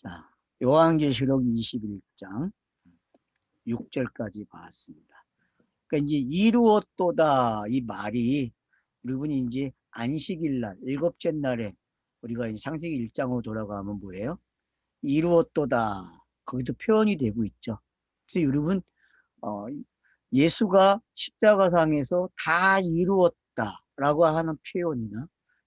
자, 요한계시록 21장 6절까지 봤습니다. 그러니까 이제 이루었도다 이 말이 여러분이 이제 안식일 날, 일곱째 날에 우리가 이제 창세기 1장으로 돌아가면 뭐예요? 이루었도다. 거기도 표현이 되고 있죠. 그래서 여러분, 예수가 십자가상에서 다 이루었다라고 하는 표현이나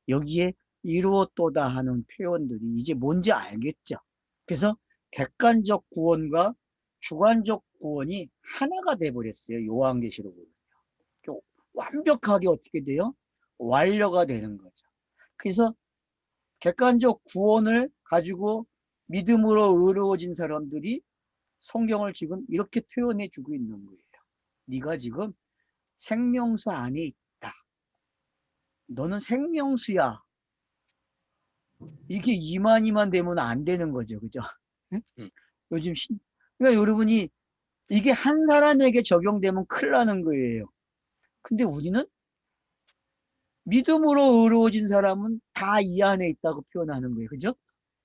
여기에 이루었도다 하는 표현들이 이제 뭔지 알겠죠. 그래서 객관적 구원과 주관적 구원이 하나가 돼버렸어요. 요한계시록으로. 완벽하게 어떻게 돼요? 완료가 되는 거죠. 그래서 객관적 구원을 가지고 믿음으로 의로워진 사람들이 성경을 지금 이렇게 표현해 주고 있는 거예요. 네가 지금 생명수 안에 있다. 너는 생명수야. 이게 이만이만 되면 안 되는 거죠. 그죠? 요즘 그러니까 여러분이 이게 한 사람에게 적용되면 큰일 나는 거예요. 근데 우리는 믿음으로 의로워진 사람은 다 이 안에 있다고 표현하는 거예요. 그죠?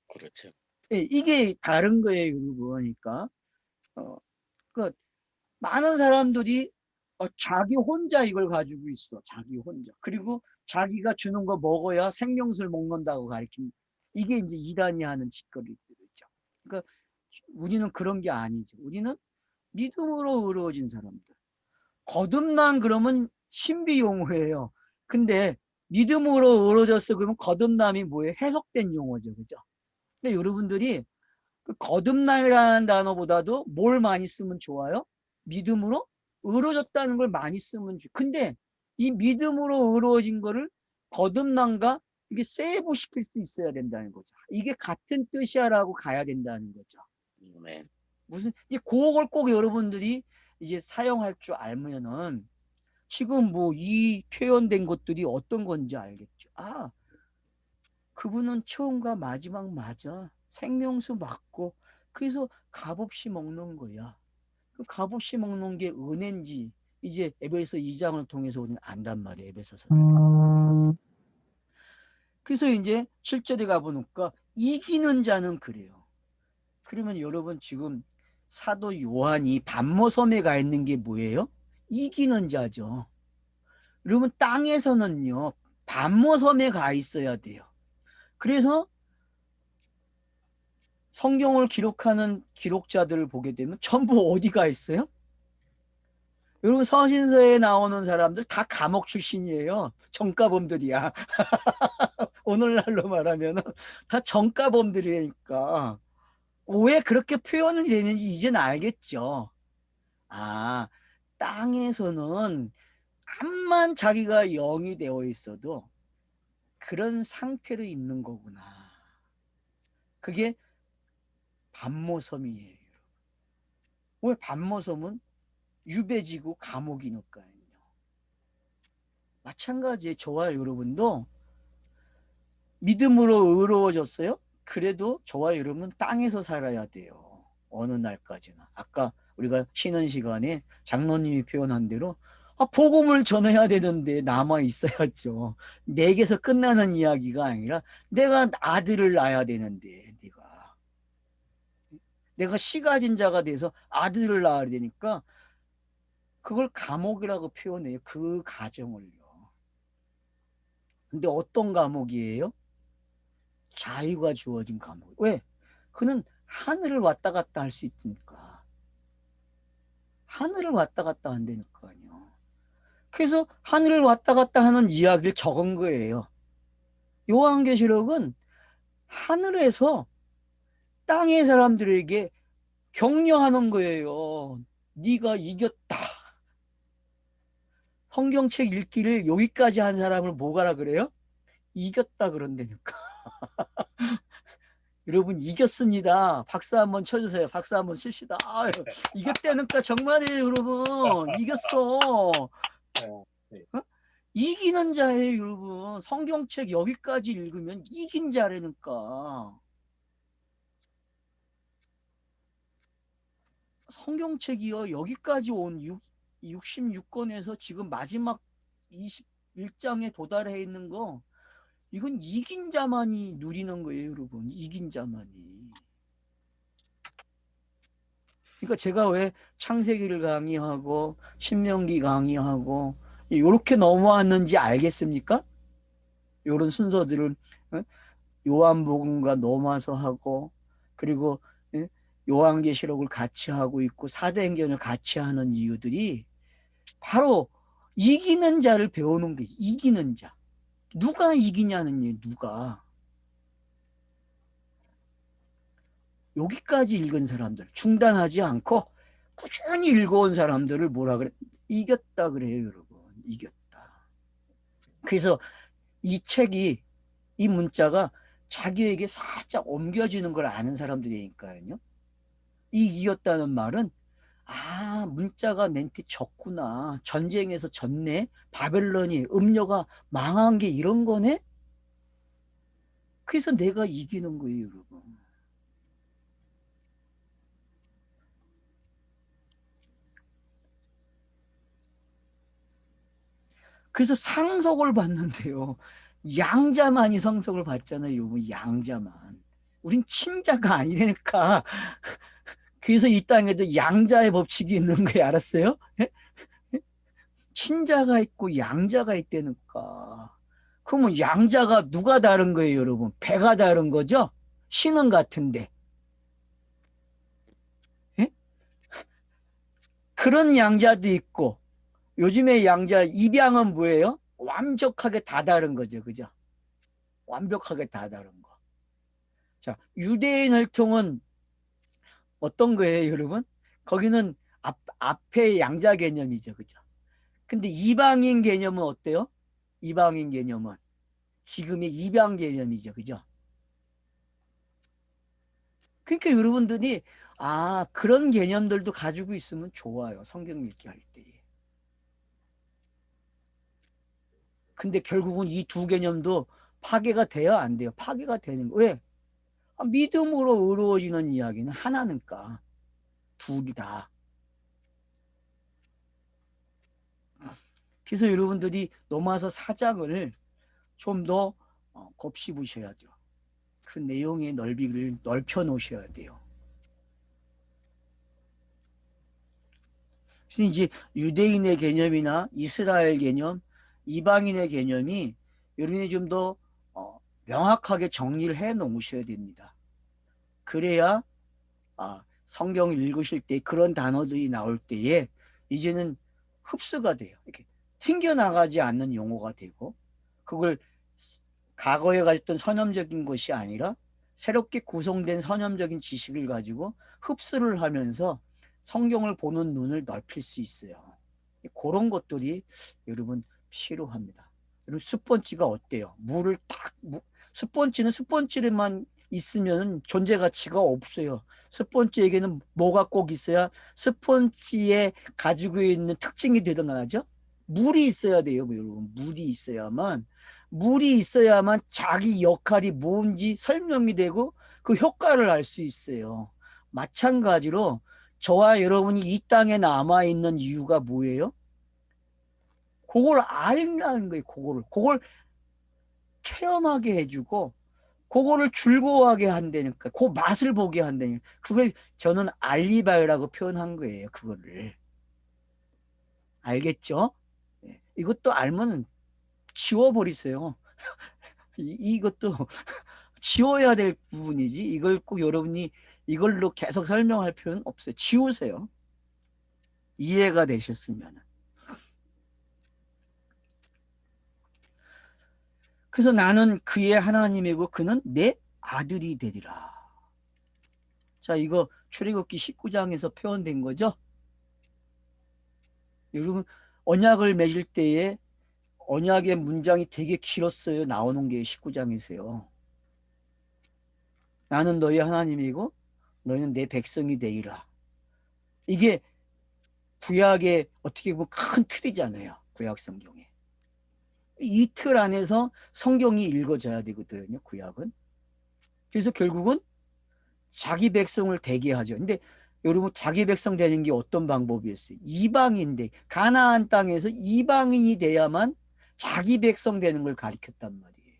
그렇죠. 예, 이게 다른 거예요. 그러니까 그 많은 사람들이 자기 혼자 이걸 가지고 있어. 자기 혼자. 그리고 자기가 주는 거 먹어야 생명수를 먹는다고 가르친 이게 이제 이단이 하는 짓거리들이죠. 그러니까 우리는 그런 게 아니죠. 우리는 믿음으로 의로워진 사람들. 거듭난 그러면 신비 용어예요. 근데 믿음으로 의로워졌어 그러면 거듭남이 뭐예요? 해석된 용어죠. 그죠? 근데 여러분들이 그 거듭남이라는 단어보다도 뭘 많이 쓰면 좋아요? 믿음으로 의로워졌다는 걸 많이 쓰면 좋아요. 근데 이 믿음으로 의로워진 거를 거듭남과 이게 세이브 시킬 수 있어야 된다는 거죠. 이게 같은 뜻이야라고 가야 된다는 거죠. 네. 무슨 그걸 꼭 여러분들이 이제 사용할 줄 알면은 지금 뭐 이 표현된 것들이 어떤 건지 알겠죠. 아, 그분은 처음과 마지막 맞아. 생명수 맞고 그래서 값없이 먹는 거야. 그 값없이 먹는 게 은혜인지 이제 에베소 2장을 통해서 우리는 안단 말이에요. 에베소서. 그래서 이제 7절에 가보니까 이기는 자는 그래요. 그러면 여러분 지금 사도 요한이 반모섬에 가 있는 게 뭐예요? 이기는 자죠. 여러분 땅에서는요 반모섬에 가 있어야 돼요. 그래서 성경을 기록하는 기록자들을 보게 되면 전부 어디가 있어요? 여러분 서신서에 나오는 사람들 다 감옥 출신이에요. 정가범들이야. 오늘날로 말하면 다 정가범들이니까 왜 그렇게 표현을 되는지 이제는 알겠죠. 아, 땅에서는 암만 자기가 영이 되어 있어도 그런 상태로 있는 거구나. 그게 반모섬이에요. 왜 반모섬은 유배지고 감옥이니까요. 마찬가지에 저와 여러분도 믿음으로 의로워졌어요? 그래도 저와 여러분은 땅에서 살아야 돼요. 어느 날까지나. 아까 우리가 쉬는 시간에 장로님이 표현한 대로 복음을 전해야 되는데 남아 있어야죠. 내게서 끝나는 이야기가 아니라 내가 아들을 낳아야 되는데 내가 씨 가진 자가 돼서 아들을 낳아야 되니까 그걸 감옥이라고 표현해요. 그 가정을요. 근데 어떤 감옥이에요? 자유가 주어진 감옥. 왜? 그는 하늘을 왔다 갔다 할 수 있으니까. 하늘을 왔다 갔다 한다니까요. 그래서 하늘을 왔다 갔다 하는 이야기를 적은 거예요. 요한계시록은 하늘에서 땅의 사람들에게 격려하는 거예요. 네가 이겼다. 성경책 읽기를 여기까지 한 사람을 뭐가라 그래요? 이겼다 그런다니까. 여러분 이겼습니다. 박수 한번 쳐주세요. 박수 한번 칩시다. 아유, 이겼다니까 정말이에요. 여러분 이겼어. 네. 이기는 자예요. 여러분 성경책 여기까지 읽으면 이긴 자라니까. 성경책이요 여기까지 온 66권에서 지금 마지막 21장에 도달해 있는 거 이건 이긴 자만이 누리는 거예요. 여러분 이긴 자만이. 그러니까 제가 왜 창세기를 강의하고 신명기 강의하고 이렇게 넘어왔는지 알겠습니까? 이런 순서들을 어? 요한복음과 넘어서 하고, 그리고 예? 요한계시록을 같이 하고 있고 사도행전을 같이 하는 이유들이 바로 이기는 자를 배우는 거지. 이기는 자. 누가 이기냐는 얘기, 누가. 여기까지 읽은 사람들, 중단하지 않고 꾸준히 읽어온 사람들을 뭐라 그래? 이겼다 그래요, 여러분. 이겼다. 그래서 이 책이, 이 문자가 자기에게 살짝 옮겨지는 걸 아는 사람들이니까요. 이 이겼다는 말은, 아, 문자가 멘트 졌구나. 전쟁에서 졌네. 바벨론이, 음료가 망한 게 이런 거네? 그래서 내가 이기는 거예요, 여러분. 그래서 상속을 받는데요. 양자만이 상속을 받잖아요, 여러분. 양자만. 우린 친자가 아니니까. 그래서 이 땅에도 양자의 법칙이 있는 거 알았어요? 예? 친자가 있고 양자가 있다니까. 그러면 양자가 누가 다른 거예요, 여러분? 배가 다른 거죠? 신은 같은데. 예? 그런 양자도 있고, 요즘에 양자 입양은 뭐예요? 완벽하게 다 다른 거죠, 그죠? 완벽하게 다 다른 거. 자, 유대인 혈통은 어떤 거예요, 여러분? 거기는 앞에 양자 개념이죠, 그죠? 근데 이방인 개념은 어때요? 이방인 개념은 지금의 입양 개념이죠, 그죠? 그러니까 여러분들이 그런 개념들도 가지고 있으면 좋아요, 성경 읽기 할 때. 근데 결국은 이 두 개념도 파괴가 돼요, 안 돼요? 파괴가 되는 거. 왜? 믿음으로 의로워지는 이야기는 하나니까. 둘이 다. 그래서 여러분들이 로마서 4장을 좀 더 곱씹으셔야죠. 그 내용의 넓이를 넓혀 놓으셔야 돼요. 그래서 이제 유대인의 개념이나 이스라엘 개념, 이방인의 개념이 여러분이 좀 더 명확하게 정리를 해 놓으셔야 됩니다. 그래야 성경을 읽으실 때 그런 단어들이 나올 때에 이제는 흡수가 돼요. 이렇게 튕겨나가지 않는 용어가 되고, 그걸 과거에 가졌던 선험적인 것이 아니라 새롭게 구성된 선험적인 지식을 가지고 흡수를 하면서 성경을 보는 눈을 넓힐 수 있어요. 그런 것들이 여러분 필요합니다. 여러분 스펀지가 어때요? 물을 스펀지는 스펀지만 있으면 존재 가치가 없어요. 스펀지에게는 뭐가 꼭 있어야 스펀지에 가지고 있는 특징이 드러나죠? 물이 있어야 돼요, 여러분. 물이 있어야만 자기 역할이 뭔지 설명이 되고 그 효과를 알 수 있어요. 마찬가지로 저와 여러분이 이 땅에 남아있는 이유가 뭐예요? 그걸 알라는 거예요, 그걸 체험하게 해주고, 그거를 즐거워하게 한다니까, 그 맛을 보게 한다니까. 그걸 저는 알리바이라고 표현한 거예요, 그거를. 알겠죠? 이것도 알면 지워버리세요. 이것도 지워야 될 부분이지, 이걸 꼭 여러분이 이걸로 계속 설명할 필요는 없어요. 지우세요. 이해가 되셨으면. 그래서 나는 그의 하나님이고 그는 내 아들이 되리라. 자, 이거 출애굽기 19장에서 표현된 거죠. 여러분, 언약을 맺을 때에 언약의 문장이 되게 길었어요. 나오는 게 19장이세요. 나는 너희 하나님이고 너희는 내 백성이 되리라. 이게 구약의 어떻게 보면 큰 틀이잖아요. 구약 성경에. 이 틀 안에서 성경이 읽어져야 되거든요. 구약은. 그래서 결국은 자기 백성을 되게 하죠. 근데 여러분 자기 백성 되는 게 어떤 방법이었어요? 이방인데 가나안 땅에서 이방인이 돼야만 자기 백성 되는 걸 가르쳤단 말이에요.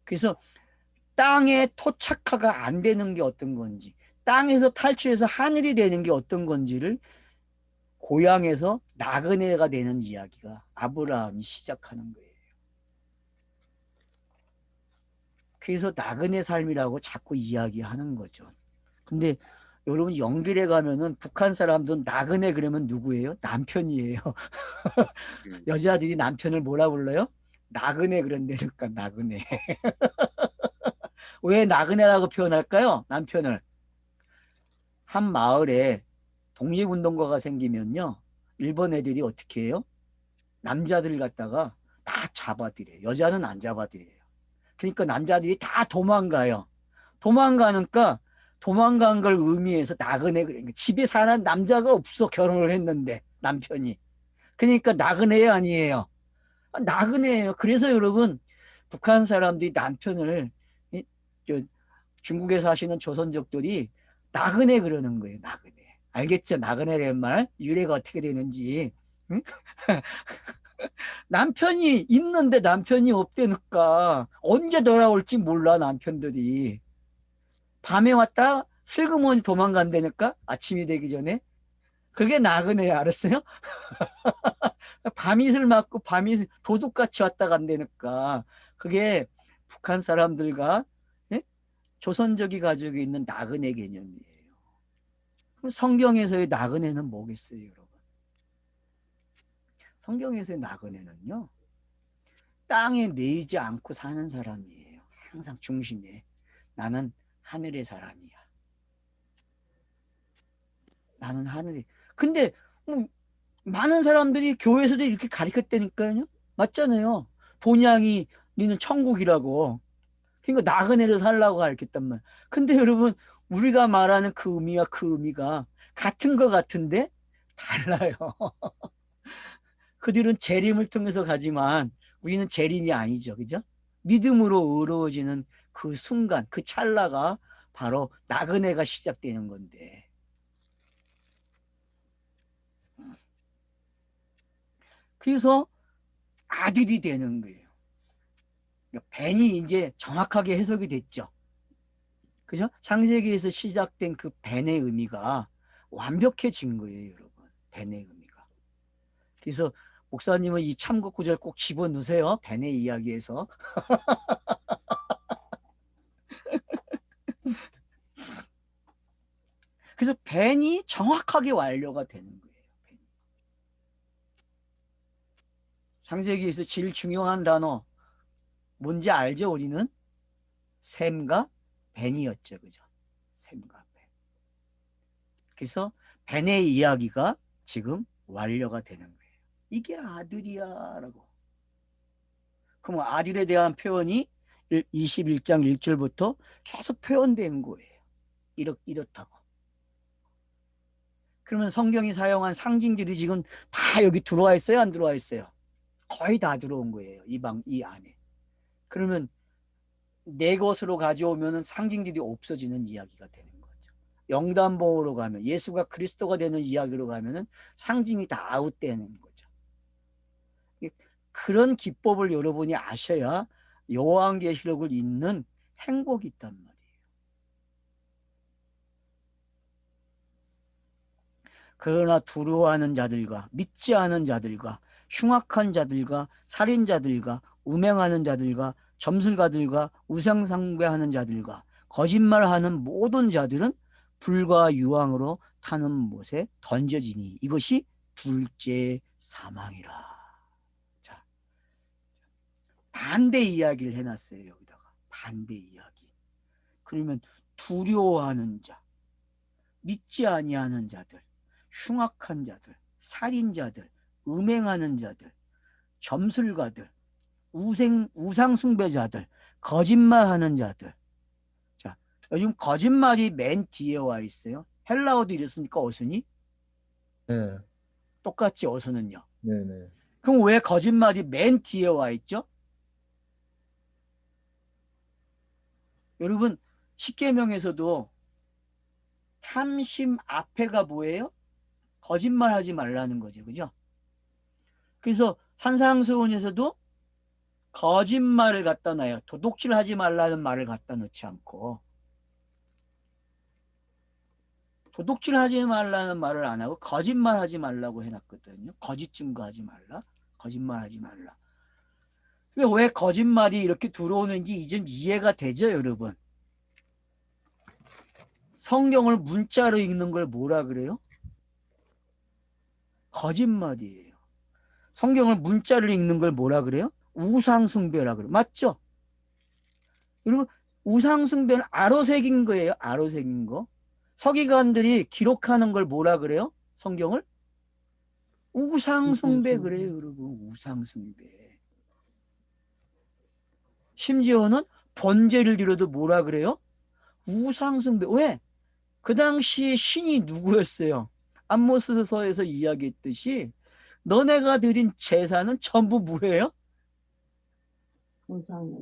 그래서 땅에 토착화가 안 되는 게 어떤 건지, 땅에서 탈출해서 하늘이 되는 게 어떤 건지를 고향에서 나그네가 되는 이야기가 아브라함이 시작하는 거예요. 그래서 나그네 삶이라고 자꾸 이야기하는 거죠. 근데 여러분 연결해 가면은 북한 사람들은 나그네 그러면 누구예요? 남편이에요. 여자들이 남편을 뭐라 불러요? 나그네 그런다니까 나그네. 왜 나그네라고 표현할까요? 남편을. 한 마을에 독립운동가가 생기면요. 일본 애들이 어떻게 해요? 남자들 갖다가 다 잡아들여요. 여자는 안 잡아들여요. 그러니까 남자들이 다 도망가요. 도망가니까 도망간 걸 의미해서 나그네 그러니까 집에 사는 남자가 없어 결혼을 했는데 남편이. 그러니까 나그네 아니에요. 나그네예요. 그래서 여러분 북한 사람들이 남편을 중국에 사시는 조선족들이 나그네 그러는 거예요. 나그네. 알겠죠? 나그네란 말 유래가 어떻게 되는지. 응? 남편이 있는데 남편이 없대니까 언제 돌아올지 몰라 남편들이. 밤에 왔다 슬그머니 도망간다니까 아침이 되기 전에. 그게 나그네야 알았어요? 밤이슬 맞고 밤이 도둑같이 왔다 간다니까. 그게 북한 사람들과 예? 조선족이 가지고 있는 나그네 개념이에요. 그럼 성경에서의 나그네는 뭐겠어요, 여러분? 성경에서의 나그네는요. 땅에 매이지 않고 사는 사람이에요. 항상 중심에. 나는 하늘의 사람이야. 나는 하늘이. 근데 뭐 많은 사람들이 교회에서도 이렇게 가르쳤다니까요. 맞잖아요. 본향이 니는 천국이라고. 그러니까 나그네로 살라고 가르쳤단 말. 근데 여러분 우리가 말하는 그 의미와 그 의미가 같은 것 같은데 달라요. 그들은 재림을 통해서 가지만 우리는 재림이 아니죠. 그죠? 믿음으로 의로워지는 그 순간, 그 찰나가 바로 나그네가 시작되는 건데. 그래서 아들이 되는 거예요. 벤이 이제 정확하게 해석이 됐죠. 그죠? 창세기에서 시작된 그 벤의 의미가 완벽해진 거예요, 여러분. 벤의 의미가. 그래서 목사님은 이 참고 구절 꼭 집어넣으세요. 벤의 이야기에서. 그래서 벤이 정확하게 완료가 되는 거예요. 창세기에서 제일 중요한 단어 뭔지 알죠? 우리는 셈과 벤이었죠. 그죠? 셈과 벤. 그래서 벤의 이야기가 지금 완료가 되는 거예요. 이게 아들이야 라고. 그럼 아들에 대한 표현이 21장 1절부터 계속 표현된 거예요. 이렇다고. 그러면 성경이 사용한 상징들이 지금 다 여기 들어와 있어요? 안 들어와 있어요? 거의 다 들어온 거예요. 이 안에. 그러면 내 것으로 가져오면 상징들이 없어지는 이야기가 되는 거죠. 영단봉으로 가면 예수가 그리스도가 되는 이야기로 가면 상징이 다 아웃되는 거죠. 그런 기법을 여러분이 아셔야 요한계시록을 읽는 행복이 있단 말이에요. 그러나 두려워하는 자들과 믿지 않은 자들과 흉악한 자들과 살인자들과 음행하는 자들과 점술가들과 우상숭배하는 자들과 거짓말하는 모든 자들은 불과 유황으로 타는 못에 던져지니 이것이 둘째 사망이라. 자, 반대 이야기를 해놨어요. 여기다가 반대 이야기. 그러면 두려워하는 자, 믿지 아니하는 자들, 흉악한 자들, 살인자들, 음행하는 자들, 점술가들, 우상숭배자들, 거짓말하는 자들. 자, 요즘 거짓말이 맨 뒤에 와 있어요. 헬라어도 이랬으니까 어순이 네, 똑같지 어순은요. 네, 네. 그럼 왜 거짓말이 맨 뒤에 와 있죠? 여러분 십계명에서도 탐심 앞에가 뭐예요? 거짓말하지 말라는 거죠, 그죠? 그래서 산상수훈에서도 거짓말을 갖다 놔요. 도둑질하지 말라는 말을 갖다 놓지 않고. 도둑질 하지 말라는 말을 안 하고 거짓말 하지 말라고 해놨거든요. 거짓 증거하지 말라. 거짓말 하지 말라. 왜 거짓말이 이렇게 들어오는지 이제 이해가 되죠, 여러분? 성경을 문자로 읽는 걸 뭐라 그래요? 거짓말이에요. 성경을 문자로 읽는 걸 뭐라 그래요? 우상숭배라 그래요. 맞죠? 그리고 우상숭배는 아로새긴 거예요. 아로새긴 거. 서기관들이 기록하는 걸 뭐라 그래요? 성경을? 우상숭배 그래요, 여러분. 우상숭배. 심지어는 번제를 드려도 뭐라 그래요? 우상숭배. 왜? 그 당시 신이 누구였어요? 아모스서에서 이야기했듯이 너네가 드린 제사는 전부 뭐예요?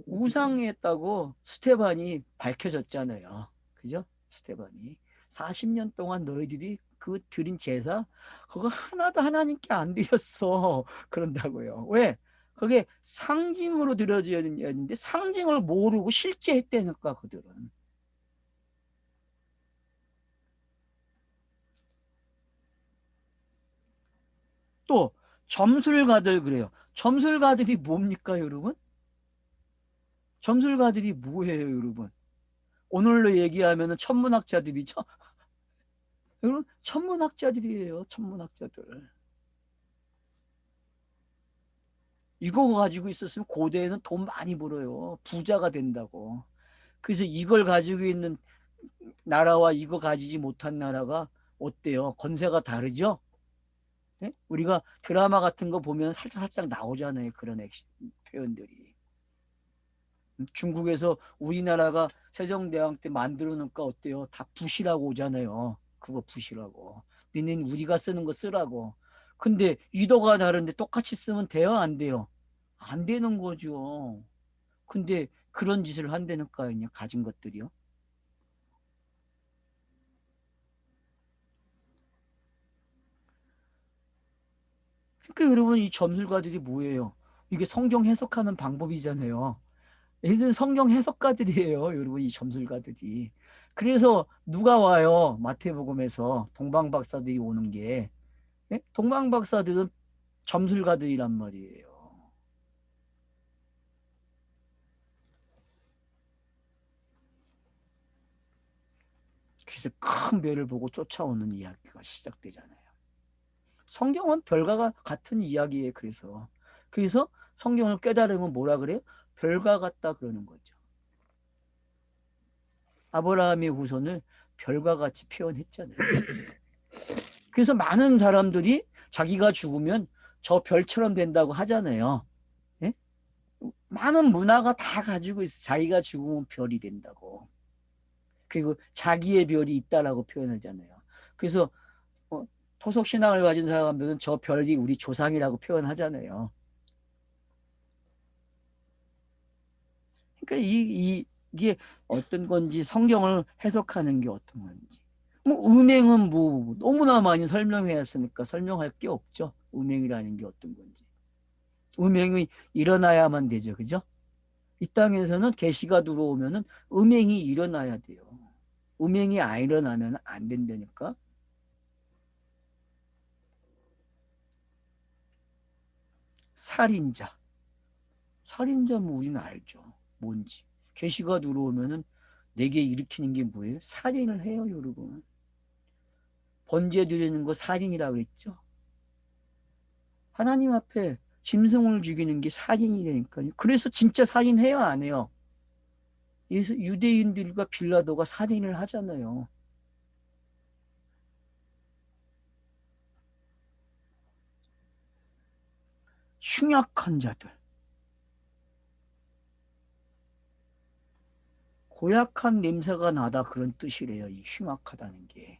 우상이었다고 스테반이 밝혀졌잖아요. 그죠? 스테반이 40년 동안 너희들이 그 드린 제사 그거 하나도 하나님께 안 드렸어. 그런다고요. 왜? 그게 상징으로 드려져야 되는데 상징을 모르고 실제 했다니까 그들은. 또 점술가들 그래요. 점술가들이 뭡니까 여러분? 점술가들이 뭐예요 여러분? 오늘로 얘기하면 천문학자들이죠. 여러분 천문학자들이에요. 천문학자들. 이거 가지고 있었으면 고대에는 돈 많이 벌어요. 부자가 된다고. 그래서 이걸 가지고 있는 나라와 이거 가지지 못한 나라가 어때요? 건세가 다르죠? 네? 우리가 드라마 같은 거 보면 살짝 나오잖아요. 그런 표현들이. 중국에서 우리나라가 세종대왕 때 만들어 놓으니까 어때요? 다 붓이라고 오잖아요. 그거 붓이라고. 너는 우리가 쓰는 거 쓰라고. 근데 의도가 다른데 똑같이 쓰면 돼요? 안 돼요? 안 되는 거죠. 근데 그런 짓을 한다니까요. 그냥 가진 것들이요. 그러니까 여러분 이 점술가들이 뭐예요? 이게 성경 해석하는 방법이잖아요. 얘들 성경 해석가들이에요. 여러분 이 점술가들이. 그래서 누가 와요? 마태복음에서 동방박사들이 오는 게. 예? 동방박사들은 점술가들이란 말이에요. 그래서 큰 별을 보고 쫓아오는 이야기가 시작되잖아요. 성경은 별과 같은 이야기예요. 그래서 성경을 깨달으면 뭐라 그래요? 별과 같다 그러는 거죠. 아브라함의 후손을 별과 같이 표현했잖아요. 그래서 많은 사람들이 자기가 죽으면 저 별처럼 된다고 하잖아요. 예? 많은 문화가 다 가지고 있어. 자기가 죽으면 별이 된다고. 그리고 자기의 별이 있다라고 표현하잖아요. 그래서 토속신앙을 가진 사람들은 저 별이 우리 조상이라고 표현하잖아요. 그러니까 이게 어떤 건지 성경을 해석하는 게 어떤 건지. 뭐 음행은 뭐 너무나 많이 설명했으니까 설명할 게 없죠. 음행이라는 게 어떤 건지. 음행이 일어나야만 되죠. 그죠? 이 땅에서는 계시가 들어오면은 음행이 일어나야 돼요. 음행이 안 일어나면 안 된다니까. 살인자. 살인자 뭐 우리는 알죠. 뭔지. 계시가 들어오면은 내게 일으키는 게 뭐예요? 살인을 해요, 여러분. 번제 드리는 거 살인이라고 했죠. 하나님 앞에 짐승을 죽이는 게 살인이라니까요. 그래서 진짜 살인해요, 안 해요? 유대인들과 빌라도가 살인을 하잖아요. 흉악한 자들. 고약한 냄새가 나다 그런 뜻이래요. 이 흉악하다는 게.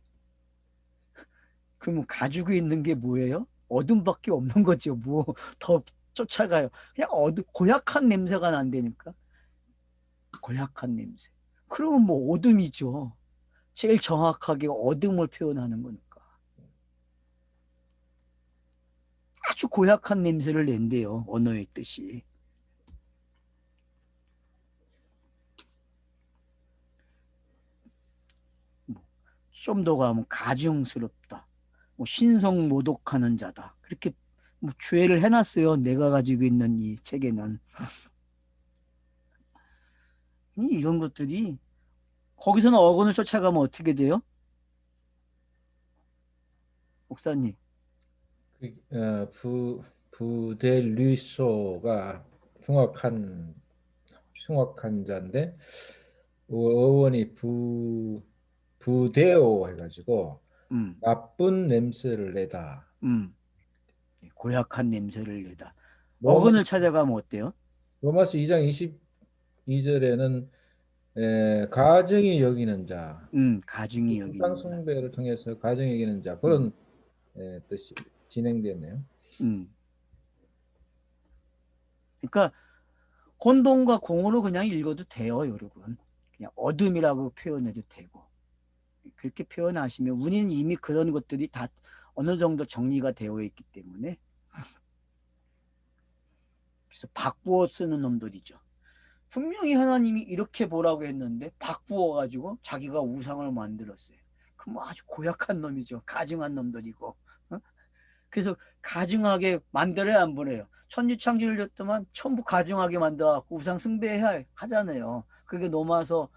그러면 가지고 있는 게 뭐예요? 어둠밖에 없는 거죠. 뭐 더 쫓아가요. 그냥 고약한 냄새가 난다니까. 고약한 냄새. 그러면 뭐 어둠이죠. 제일 정확하게 어둠을 표현하는 거니까. 아주 고약한 냄새를 낸대요. 언어의 뜻이. 좀 더 가면 가증스럽다. 뭐 신성모독하는 자다. 그렇게 뭐 주해를 해놨어요. 내가 가지고 있는 이 책에는. 이런 것들이 거기서는 어근을 쫓아가면 어떻게 돼요? 목사님. 부델리소가 흉악한 자인데 어원이 부데오 해가지고 음, 나쁜 냄새를 내다. 음. 고약한 냄새를 내다. 로마, 어근을 찾아가면 어때요? 로마서 2장 22절에는 가정이 여기는 자, 가증이 우상 여기는 자. 숭배를 통해서 가정이 여기는 자 음, 그런 뜻이 진행되네요. 음. 그러니까 혼돈과 공으로 그냥 읽어도 돼요, 여러분. 그냥 어둠이라고 표현해도 되고. 그렇게 표현하시면 우리는 이미 그런 것들이 다 어느 정도 정리가 되어 있기 때문에 그래서 바꾸어 쓰는 놈들이죠. 분명히 하나님이 이렇게 보라고 했는데 바꾸어 가지고 자기가 우상을 만들었어요. 그럼 아주 고약한 놈이죠. 가증한 놈들이고. 어? 그래서 가증하게 만들어야 안 보내요. 천지창조를 줬더만 전부 가증하게 만들어갖고 우상 숭배해야 하잖아요. 그게 넘어서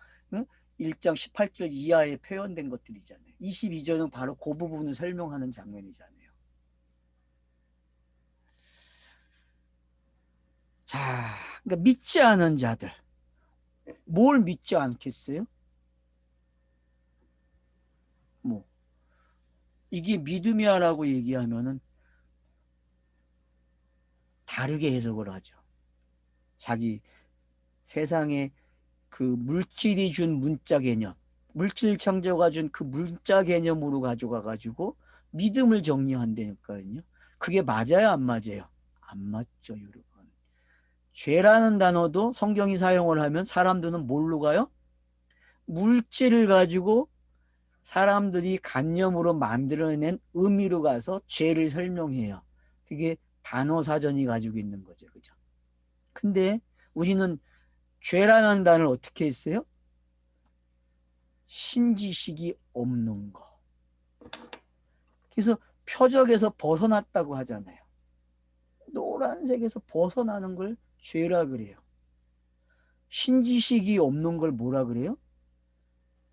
1장 18절 이하에 표현된 것들이잖아요. 22절은 바로 그 부분을 설명하는 장면이잖아요. 자, 그러니까 믿지 않은 자들. 뭘 믿지 않겠어요? 뭐 이게 믿음이야라고 얘기하면은 다르게 해석을 하죠. 자기 세상에 그 물질이 준 문자 개념, 물질 창조가 준 그 문자 개념으로 가져가 가지고 믿음을 정리한다니까요. 그게 맞아요, 안 맞아요? 안 맞죠, 여러분. 죄라는 단어도 성경이 사용을 하면 사람들은 뭘로 가요? 물질을 가지고 사람들이 관념으로 만들어낸 의미로 가서 죄를 설명해요. 그게 단어 사전이 가지고 있는 거죠. 그죠? 근데 우리는 죄라는 단어를 어떻게 했어요? 신지식이 없는 거. 그래서 표적에서 벗어났다고 하잖아요. 노란색에서 벗어나는 걸 죄라 그래요. 신지식이 없는 걸 뭐라 그래요?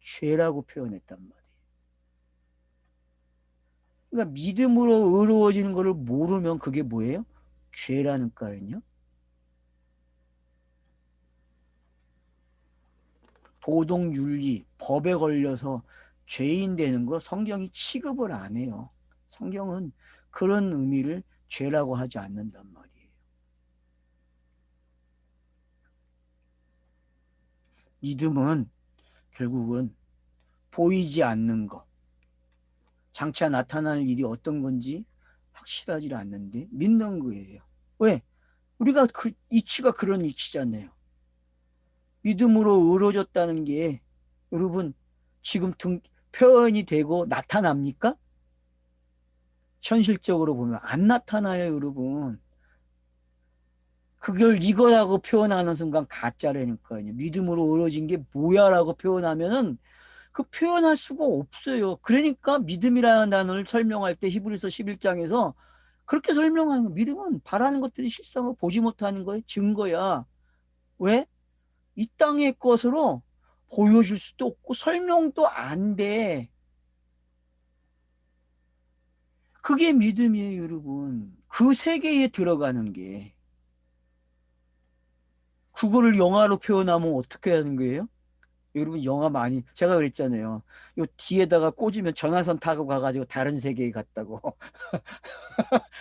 죄라고 표현했단 말이에요. 그러니까 믿음으로 의로워지는 것을 모르면 그게 뭐예요? 죄라니까요. 도덕, 윤리, 법에 걸려서 죄인 되는 거 성경이 취급을 안 해요. 성경은 그런 의미를 죄라고 하지 않는단 말이에요. 믿음은 결국은 보이지 않는 거, 장차 나타날 일이 어떤 건지 확실하지 않는데 믿는 거예요. 왜? 우리가 이치가 그런 이치잖아요. 믿음으로 의로워졌다는 게 여러분 지금 표현이 되고 나타납니까? 현실적으로 보면 안 나타나요, 여러분. 그걸 이거라고 표현하는 순간 가짜라니까요. 믿음으로 의로워진 게 뭐야라고 표현하면은 그 표현할 수가 없어요. 그러니까 믿음이라는 단어를 설명할 때 히브리서 11장에서 그렇게 설명하는 거예요. 믿음은 바라는 것들이 실상을 보지 못하는 거예요. 증거야. 왜? 이 땅의 것으로 보여줄 수도 없고 설명도 안 돼. 그게 믿음이에요, 여러분. 그 세계에 들어가는 게. 그거를 영화로 표현하면 어떻게 하는 거예요? 여러분 영화 많이 제가 그랬잖아요. 요 뒤에다가 꽂으면 전화선 타고 가가지고 다른 세계에 갔다고.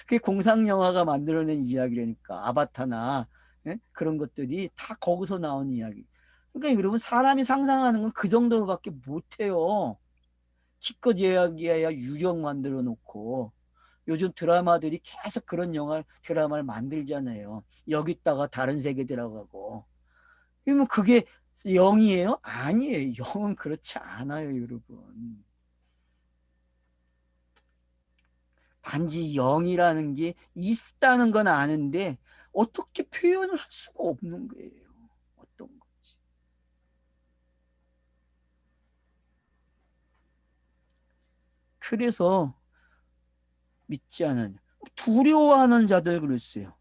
그게 공상 영화가 만들어낸 이야기라니까. 아바타나 예? 그런 것들이 다 거기서 나온 이야기. 그러니까 여러분 사람이 상상하는 건 그 정도밖에 못해요. 기껏 이야기해야 유령 만들어 놓고 요즘 드라마들이 계속 그런 영화 드라마를 만들잖아요. 여기다가 다른 세계 들어가고. 그러면 그게 영이에요? 아니에요. 영은 그렇지 않아요, 여러분. 단지 영이라는 게 있다는 건 아는데 어떻게 표현을 할 수가 없는 거예요. 어떤 건지. 그래서 믿지 않으냐. 두려워하는 자들 그랬어요.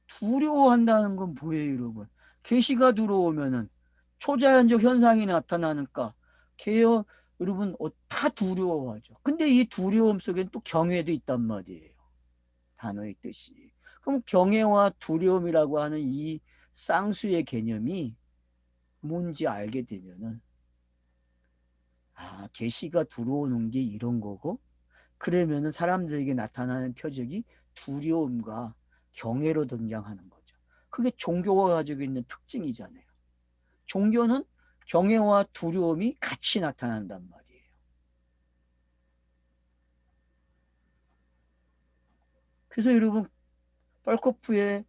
두려워한다는 건 뭐예요, 여러분? 계시가 들어오면은 초자연적 현상이 나타나니까 개요 여러분 다 두려워하죠. 근데 이 두려움 속에는 또 경외도 있단 말이에요. 단어의 뜻이. 그럼 경외와 두려움이라고 하는 이 쌍수의 개념이 뭔지 알게 되면은 아, 계시가 들어오는 게 이런 거고 그러면은 사람들에게 나타나는 표적이 두려움과 경외로 등장하는 거죠. 그게 종교가 가지고 있는 특징이잖아요. 종교는 경외와 두려움이 같이 나타난단 말이에요. 그래서 여러분 벌코프의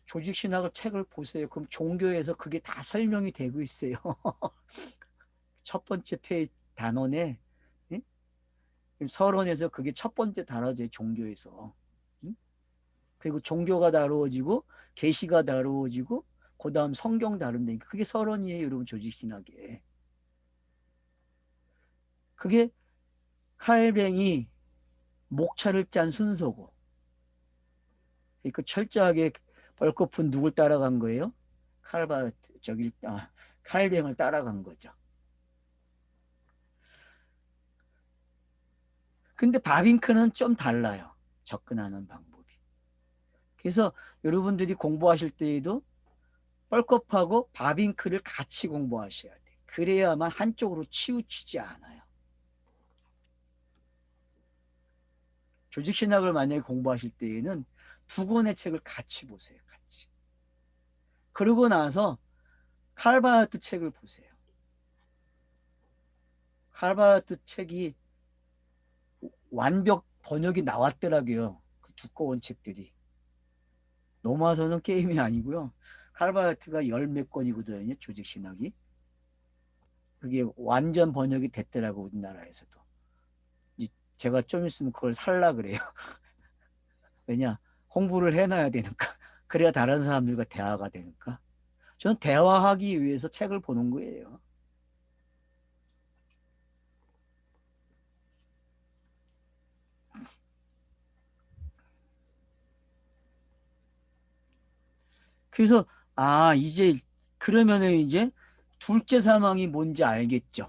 조직신학을 책을 보세요. 그럼 종교에서 그게 다 설명이 되고 있어요. 첫 번째 페이지 단원에 예? 서론에서 그게 첫 번째 단어죠. 종교에서. 그리고 종교가 다루어지고 계시가 다루어지고 그 다음 성경 다룬다니까 그게 서론이에요. 여러분 조직신학에. 그게 칼뱅이 목차를 짠 순서고 그 철저하게 벌코프는 누굴 따라간 거예요? 칼뱅을 따라간 거죠. 근데 바빙크는 좀 달라요. 접근하는 방법이. 그래서 여러분들이 공부하실 때에도 벌코프하고 바빙크를 같이 공부하셔야 돼. 그래야만 한쪽으로 치우치지 않아요. 조직신학을 만약에 공부하실 때에는 두 권의 책을 같이 보세요. 같이. 그러고 나서 칼바하트 책을 보세요. 칼바하트 책이 완벽 번역이 나왔더라고요. 그 두꺼운 책들이. 로마서는 게임이 아니고요. 칼바하트가 열 몇 권이거든요. 조직신학이. 그게 완전 번역이 됐더라고 우리나라에서도. 제가 좀 있으면 그걸 살라 그래요. 왜냐? 홍보를 해놔야 되니까. 그래야 다른 사람들과 대화가 되니까. 저는 대화하기 위해서 책을 보는 거예요. 그래서 이제 그러면은 이제 둘째 사망이 뭔지 알겠죠.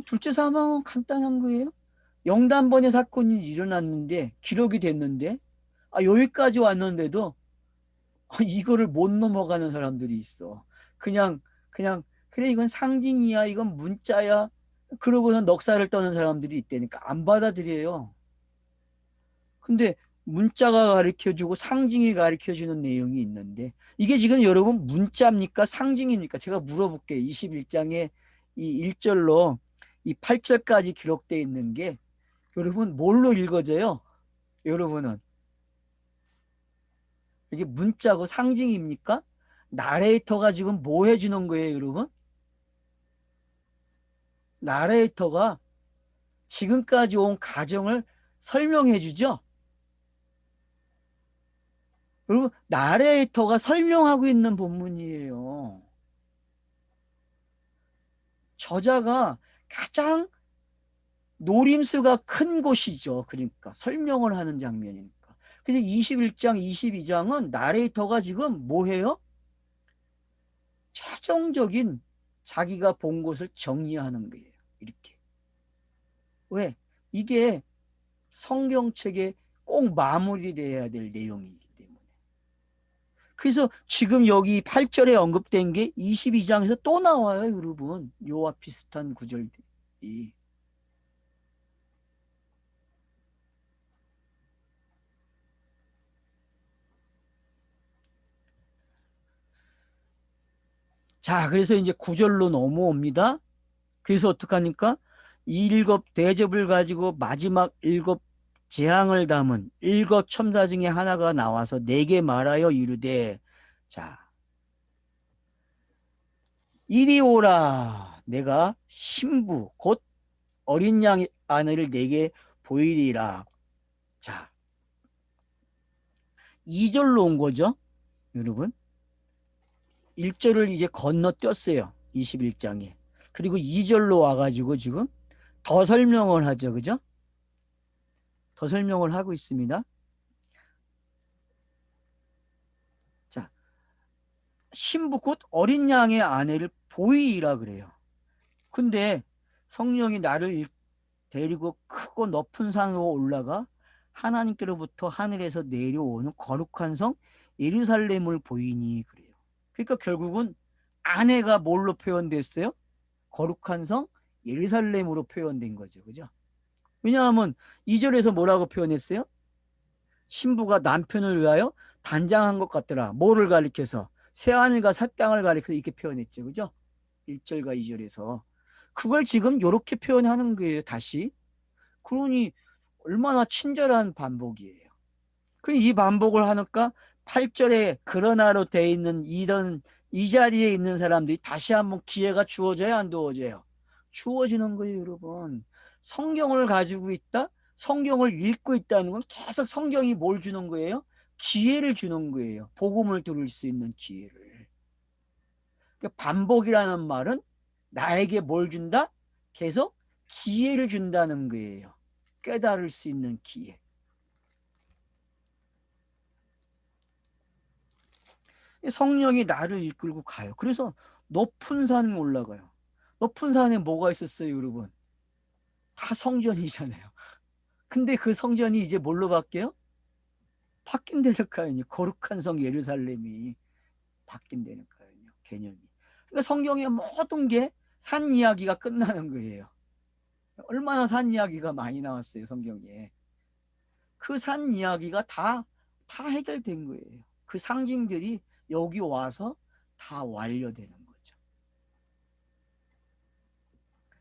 둘째 사망은 간단한 거예요. 영단번의 사건이 일어났는데 기록이 됐는데 여기까지 왔는데도 이거를 못 넘어가는 사람들이 있어. 그냥 그래 이건 상징이야 이건 문자야 그러고는 넉살을 떠는 사람들이 있다니까 안 받아들여요. 근데 문자가 가르쳐주고 상징이 가르쳐주는 내용이 있는데 이게 지금 여러분 문자입니까 상징입니까? 제가 물어볼게요. 21장에 이 1절로 이 8절까지 기록되어 있는 게 여러분 뭘로 읽어져요? 여러분은 이게 문자고 상징입니까? 나레이터가 지금 뭐 해주는 거예요, 여러분? 나레이터가 지금까지 온 과정을 설명해 주죠. 여러분, 나레이터가 설명하고 있는 본문이에요. 저자가 가장 노림수가 큰 곳이죠. 그러니까 설명을 하는 장면이니까. 그래서 21장, 22장은 나레이터가 지금 뭐 해요? 최종적인 자기가 본 것을 정리하는 거예요. 이렇게. 왜? 이게 성경책에 꼭 마무리돼야 될 내용이기 때문에. 그래서 지금 여기 8절에 언급된 게 22장에서 또 나와요, 여러분. 요와 비슷한 구절들이. 자, 그래서 이제 9절로 넘어옵니다. 그래서 어떡합니까? 일곱 대접을 가지고 마지막 일곱 재앙을 담은 일곱 첨사 중에 하나가 나와서 내게 말하여 이르되 자 이리 오라 내가 신부 곧 어린 양 아내를 내게 보이리라. 자 2절로 온 거죠. 여러분 1절을 이제 건너뛰었어요. 21장에 그리고 2절로 와가지고 지금 더 설명을 하죠. 그죠? 더 설명을 하고 있습니다. 자, 신부 곧 어린 양의 아내를 보이라 그래요. 근데 성령이 나를 데리고 크고 높은 산으로 올라가 하나님께로부터 하늘에서 내려오는 거룩한 성 예루살렘을 보이니 그래요. 그러니까 결국은 아내가 뭘로 표현됐어요? 거룩한 성 예루살렘으로 표현된 거죠. 그죠? 왜냐하면 2절에서 뭐라고 표현했어요? 신부가 남편을 위하여 단장한 것 같더라. 뭐를 가리켜서? 새하늘과 새 땅을 가리켜서 이렇게 표현했죠. 그죠? 1절과 2절에서. 그걸 지금 이렇게 표현하는 거예요. 다시. 그러니 얼마나 친절한 반복이에요. 이 반복을 하니까 8절에 그러나로 되어 있는 이 자리에 있는 사람들이 다시 한번 기회가 주어져야 안 주어져요? 주어지는 거예요, 여러분. 성경을 가지고 있다? 성경을 읽고 있다는 건 계속 성경이 뭘 주는 거예요? 기회를 주는 거예요. 복음을 들을 수 있는 기회를. 반복이라는 말은 나에게 뭘 준다? 계속 기회를 준다는 거예요. 깨달을 수 있는 기회. 성령이 나를 이끌고 가요. 그래서 높은 산에 올라가요. 높은 산에 뭐가 있었어요, 여러분? 다 성전이잖아요. 근데 그 성전이 이제 뭘로 바뀌어요? 바뀐다니까요. 거룩한 성 예루살렘이 바뀐다니까요. 개념이. 그러니까 성경의 모든 게 산 이야기가 끝나는 거예요. 얼마나 산 이야기가 많이 나왔어요, 성경에. 그 산 이야기가 다 해결된 거예요. 그 상징들이 여기 와서 다 완료되는 거죠.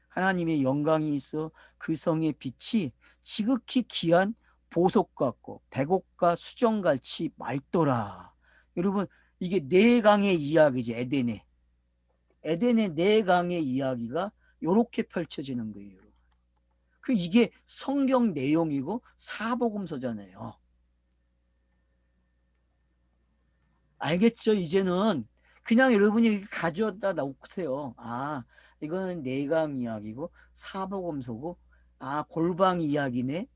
하나님의 영광이 있어 그 성의 빛이 지극히 귀한 보석 같고 백옥과 수정같이 맑더라. 여러분, 이게 네 강의 이야기죠. 에덴의 네 강의 이야기가 이렇게 펼쳐지는 거예요. 여러분. 이게 성경 내용이고 사복음서잖아요. 알겠죠? 이제는 그냥 여러분이 가져다 놓으세요. 아, 이거는 내강 이야기고 사복음서고, 아, 골방 이야기네.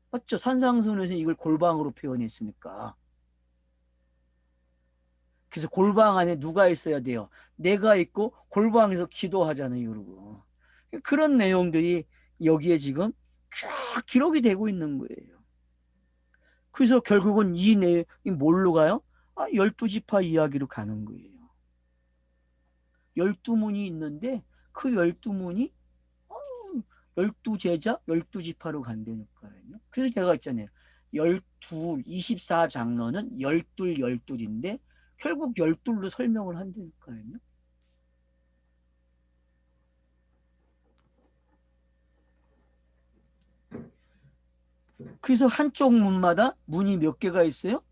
맞죠? 산상수훈에서 이걸 골방으로 표현했으니까. 그래서 골방 안에 누가 있어야 돼요? 내가 있고 골방에서 기도하잖아요, 여러분. 그런 내용들이 여기에 지금 쫙 기록이 되고 있는 거예요. 그래서 결국은 이 내용이 뭘로 가요? 12지파 이야기로 가는 거예요. 12문이 있는데 그 12문이 12제자, 12지파로 간다니까요. 그래서 제가 있잖아요. 24장로는 12인데 결국 12로 설명을 한다니까요. 그래서 한쪽 문마다 문이 몇 개가 있어요?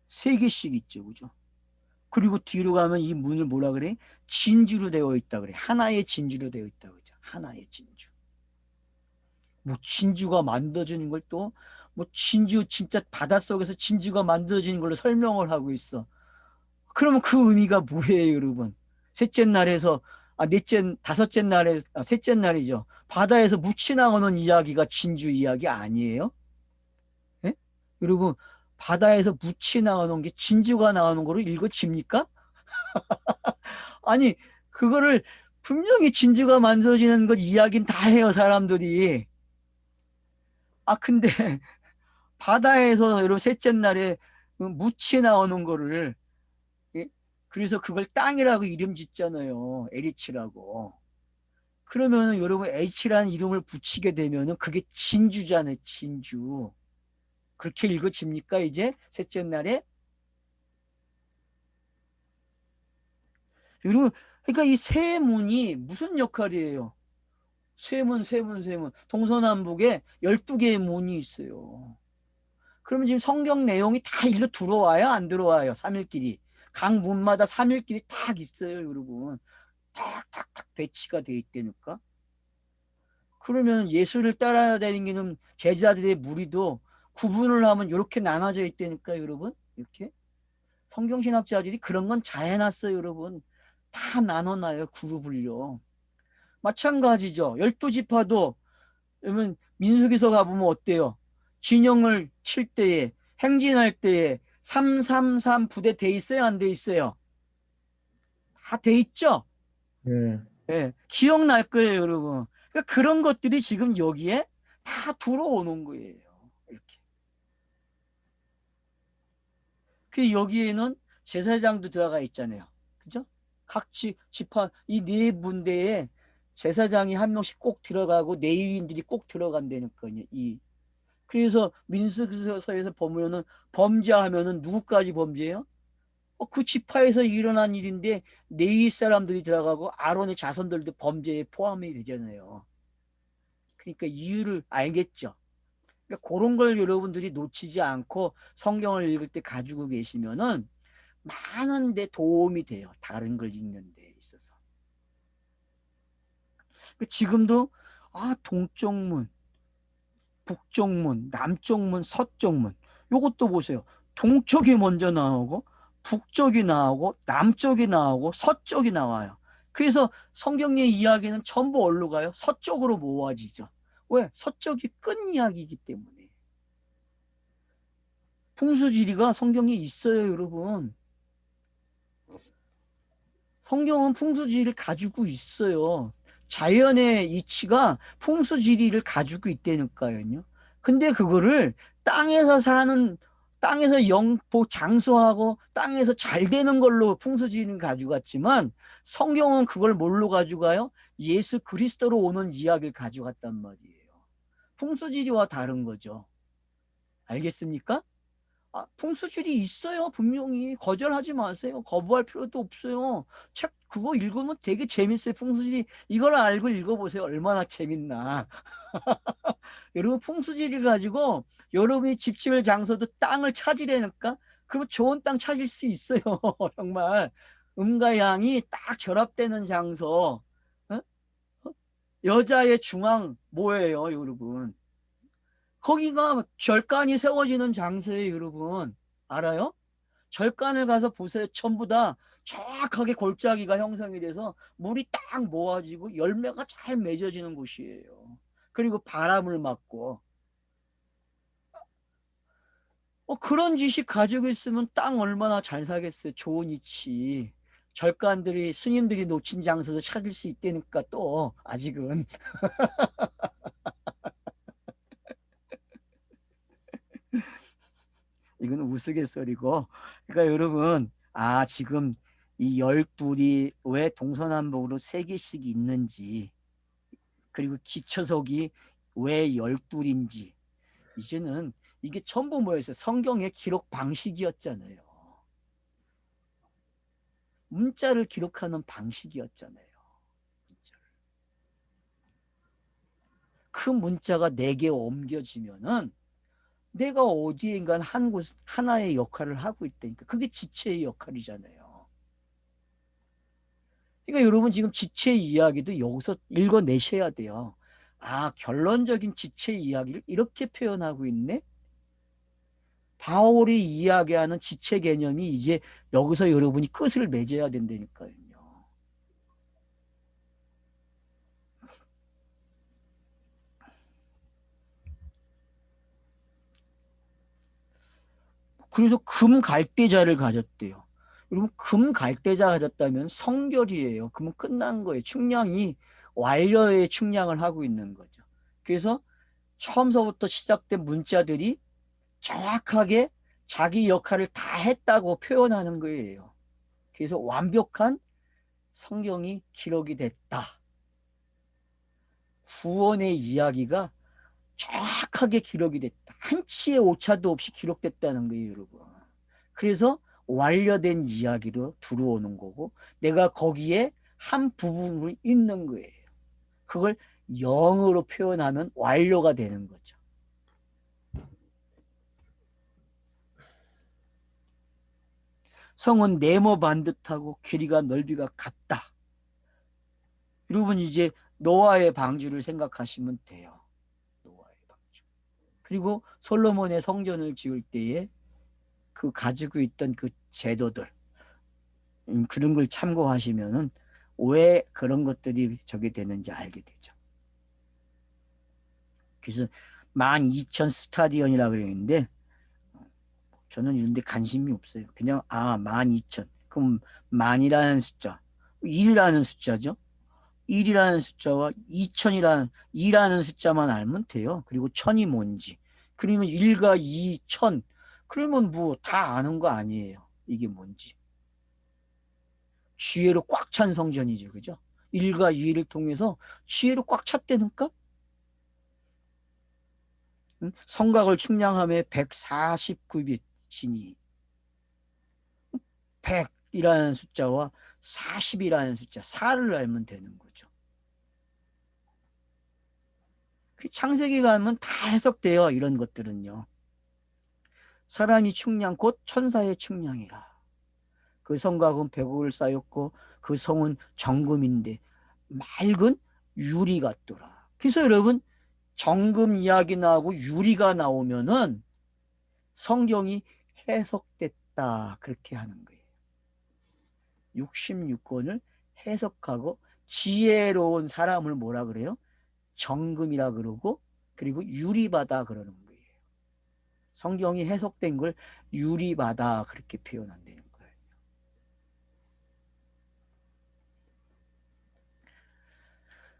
3개씩 있죠. 그죠? 그리고 뒤로 가면 이 문을 뭐라 그래? 진주로 되어 있다 그래. 하나의 진주로 되어 있다 그죠? 하나의 진주. 뭐 진주가 만들어지는 걸 또 뭐 진주 진짜 바닷속에서 진주가 만들어지는 걸로 설명을 하고 있어. 그러면 그 의미가 뭐예요, 여러분? 셋째 날에서 다섯째 날에 셋째 날이죠. 바다에서 묻히 나오는 이야기가 진주 이야기 아니에요? 예? 여러분, 바다에서 묻히 나오는 게 진주가 나오는 거로 읽어집니까? 아니, 그거를 분명히 진주가 만들어지는 것 이야기는 다 해요, 사람들이. 근데 바다에서 여러분 셋째 날에 묻히 나오는 거를, 예? 그래서 그걸 땅이라고 이름 짓잖아요. 에리치라고. 그러면 여러분 H라는 이름을 붙이게 되면은 그게 진주잖아요. 진주. 그렇게 읽어집니까? 이제 셋째 날에? 여러분, 그러니까 이 세 문이 무슨 역할이에요? 세문. 동서남북에 12개의 문이 있어요. 그러면 지금 성경 내용이 다 일로 들어와요? 안 들어와요? 3일끼리. 각 문마다 3일끼리 딱 있어요, 여러분. 탁 배치가 돼 있다니까. 그러면 예수를 따라야 되는 제자들의 무리도 구분을 하면 이렇게 나눠져 있다니까, 여러분. 이렇게. 성경신학자들이 그런 건 잘 해놨어요, 여러분. 다 나눠놔요. 그룹을요. 마찬가지죠. 12지파도 그러면 민수기서 가보면 어때요? 진영을 칠 때에 행진할 때에 333 부대 돼 있어요? 안 돼 있어요? 다 돼 있죠? 예. 예, 기억날 거예요, 여러분. 그러니까 그런 것들이 지금 여기에 다 들어오는 거예요. 이렇게. 그 여기에는 제사장도 들어가 있잖아요. 그죠? 각 지파 이 네 군데에 제사장이 한 명씩 꼭 들어가고 레위인들이 꼭 들어간다니까요. 그래서 민수기서에서 보면은 범죄하면은 누구까지 범죄해요? 그 지파에서 일어난 일인데 레위 사람들이 들어가고 아론의 자손들도 범죄에 포함이 되잖아요. 그러니까 이유를 알겠죠. 그러니까 그런 걸 여러분들이 놓치지 않고 성경을 읽을 때 가지고 계시면은 많은 데 도움이 돼요. 다른 걸 읽는 데 있어서. 지금도 동쪽문, 북쪽문, 남쪽문, 서쪽문 요것도 보세요. 동쪽이 먼저 나오고 북쪽이 나오고 남쪽이 나오고 서쪽이 나와요. 그래서 성경의 이야기는 전부 어디로 가요? 서쪽으로 모아지죠. 왜? 서쪽이 끝 이야기이기 때문에. 풍수지리가 성경에 있어요, 여러분. 성경은 풍수지리를 가지고 있어요. 자연의 이치가 풍수지리를 가지고 있다니까요. 근데 그거를 땅에서 장수하고 땅에서 잘 되는 걸로 풍수지리는 가지고 갔지만 성경은 그걸 뭘로 가지고 가요? 예수 그리스도로 오는 이야기를 가지고 갔단 말이에요. 풍수지리와 다른 거죠. 알겠습니까? 풍수지리 있어요. 분명히. 거절하지 마세요. 거부할 필요도 없어요. 책 그거 읽으면 되게 재밌어요. 풍수지리. 이걸 알고 읽어보세요. 얼마나 재밌나. 여러분 풍수지리를 가지고 여러분이 집 지을 장소도 땅을 찾으려니까 그러면 좋은 땅 찾을 수 있어요. 정말. 음과 양이 딱 결합되는 장소. 어? 여자의 중앙 뭐예요, 여러분? 거기가 절간이 세워지는 장소예요, 여러분. 알아요? 절간을 가서 보세요. 전부 다 정확하게 골짜기가 형성이 돼서 물이 딱 모아지고 열매가 잘 맺어지는 곳이에요. 그리고 바람을 맞고. 그런 지식 가지고 있으면 땅 얼마나 잘 사겠어요. 좋은 위치. 절간들이 스님들이 놓친 장소도 찾을 수 있다니까 또 아직은. 이건 우스갯소리고. 그러니까 여러분, 지금 이 12이 왜 동서남북으로 3개씩 있는지, 그리고 기초석이 왜 12인지, 이제는 이게 전부 뭐였어요? 성경의 기록 방식이었잖아요. 문자를 기록하는 방식이었잖아요. 그 문자가 내게 옮겨지면은 내가 어디엔가 한 곳, 하나의 역할을 하고 있다니까. 그게 지체의 역할이잖아요. 그러니까 여러분 지금 지체 이야기도 여기서 읽어내셔야 돼요. 결론적인 지체 이야기를 이렇게 표현하고 있네? 바울이 이야기하는 지체 개념이 이제 여기서 여러분이 끝을 맺어야 된다니까요. 그래서 금 갈대자를 가졌대요. 여러분 금 갈대자 가졌다면 성결이에요. 그러면 끝난 거예요. 충량이 완료의 충량을 하고 있는 거죠. 그래서 처음서부터 시작된 문자들이 정확하게 자기 역할을 다 했다고 표현하는 거예요. 그래서 완벽한 성경이 기록이 됐다. 구원의 이야기가 정확하게 기록이 됐다. 한치의 오차도 없이 기록됐다는 거예요, 여러분. 그래서 완료된 이야기로 들어오는 거고 내가 거기에 한 부분을 읽는 거예요. 그걸 영어로 표현하면 완료가 되는 거죠. 성은 네모 반듯하고 길이가 넓이가 같다. 여러분 이제 노아의 방주를 생각하시면 돼요. 노아의 방주. 그리고 솔로몬의 성전을 지을 때에 그 가지고 있던 그 제도들. 그런 걸 참고하시면은 왜 그런 것들이 저게 되는지 알게 되죠. 그래서 12,000 스타디언이라고 그러는데 저는 이런 데 관심이 없어요. 그냥 12,000. 그럼 만이라는 숫자, 1이라는 숫자죠. 1이라는 숫자와 2라는 숫자만 알면 돼요. 그리고 1000이 뭔지. 그러면 1과 2, 1000. 그러면 뭐 다 아는 거 아니에요. 이게 뭔지. 지혜로 꽉 찬 성전이죠. 그죠? 1과 2를 통해서 지혜로 꽉 찼다니까? 성곽을 측량함에 149빛이니 100이라는 숫자와 40이라는 숫자, 4를 알면 되는 거죠. 창세기 가면 다 해석돼요. 이런 것들은요. 사람이 측량 곧 천사의 측량이라. 그 성곽은 백옥을 쌓였고 그 성은 정금인데 맑은 유리 같더라. 그래서 여러분 정금 이야기 나오고 유리가 나오면은 성경이 해석됐다 그렇게 하는 거예요. 66권을 해석하고 지혜로운 사람을 뭐라 그래요? 정금이라 그러고 그리고 유리바다 그러는 거예요. 성경이 해석된 걸 유리바다 그렇게 표현한다는 거예요.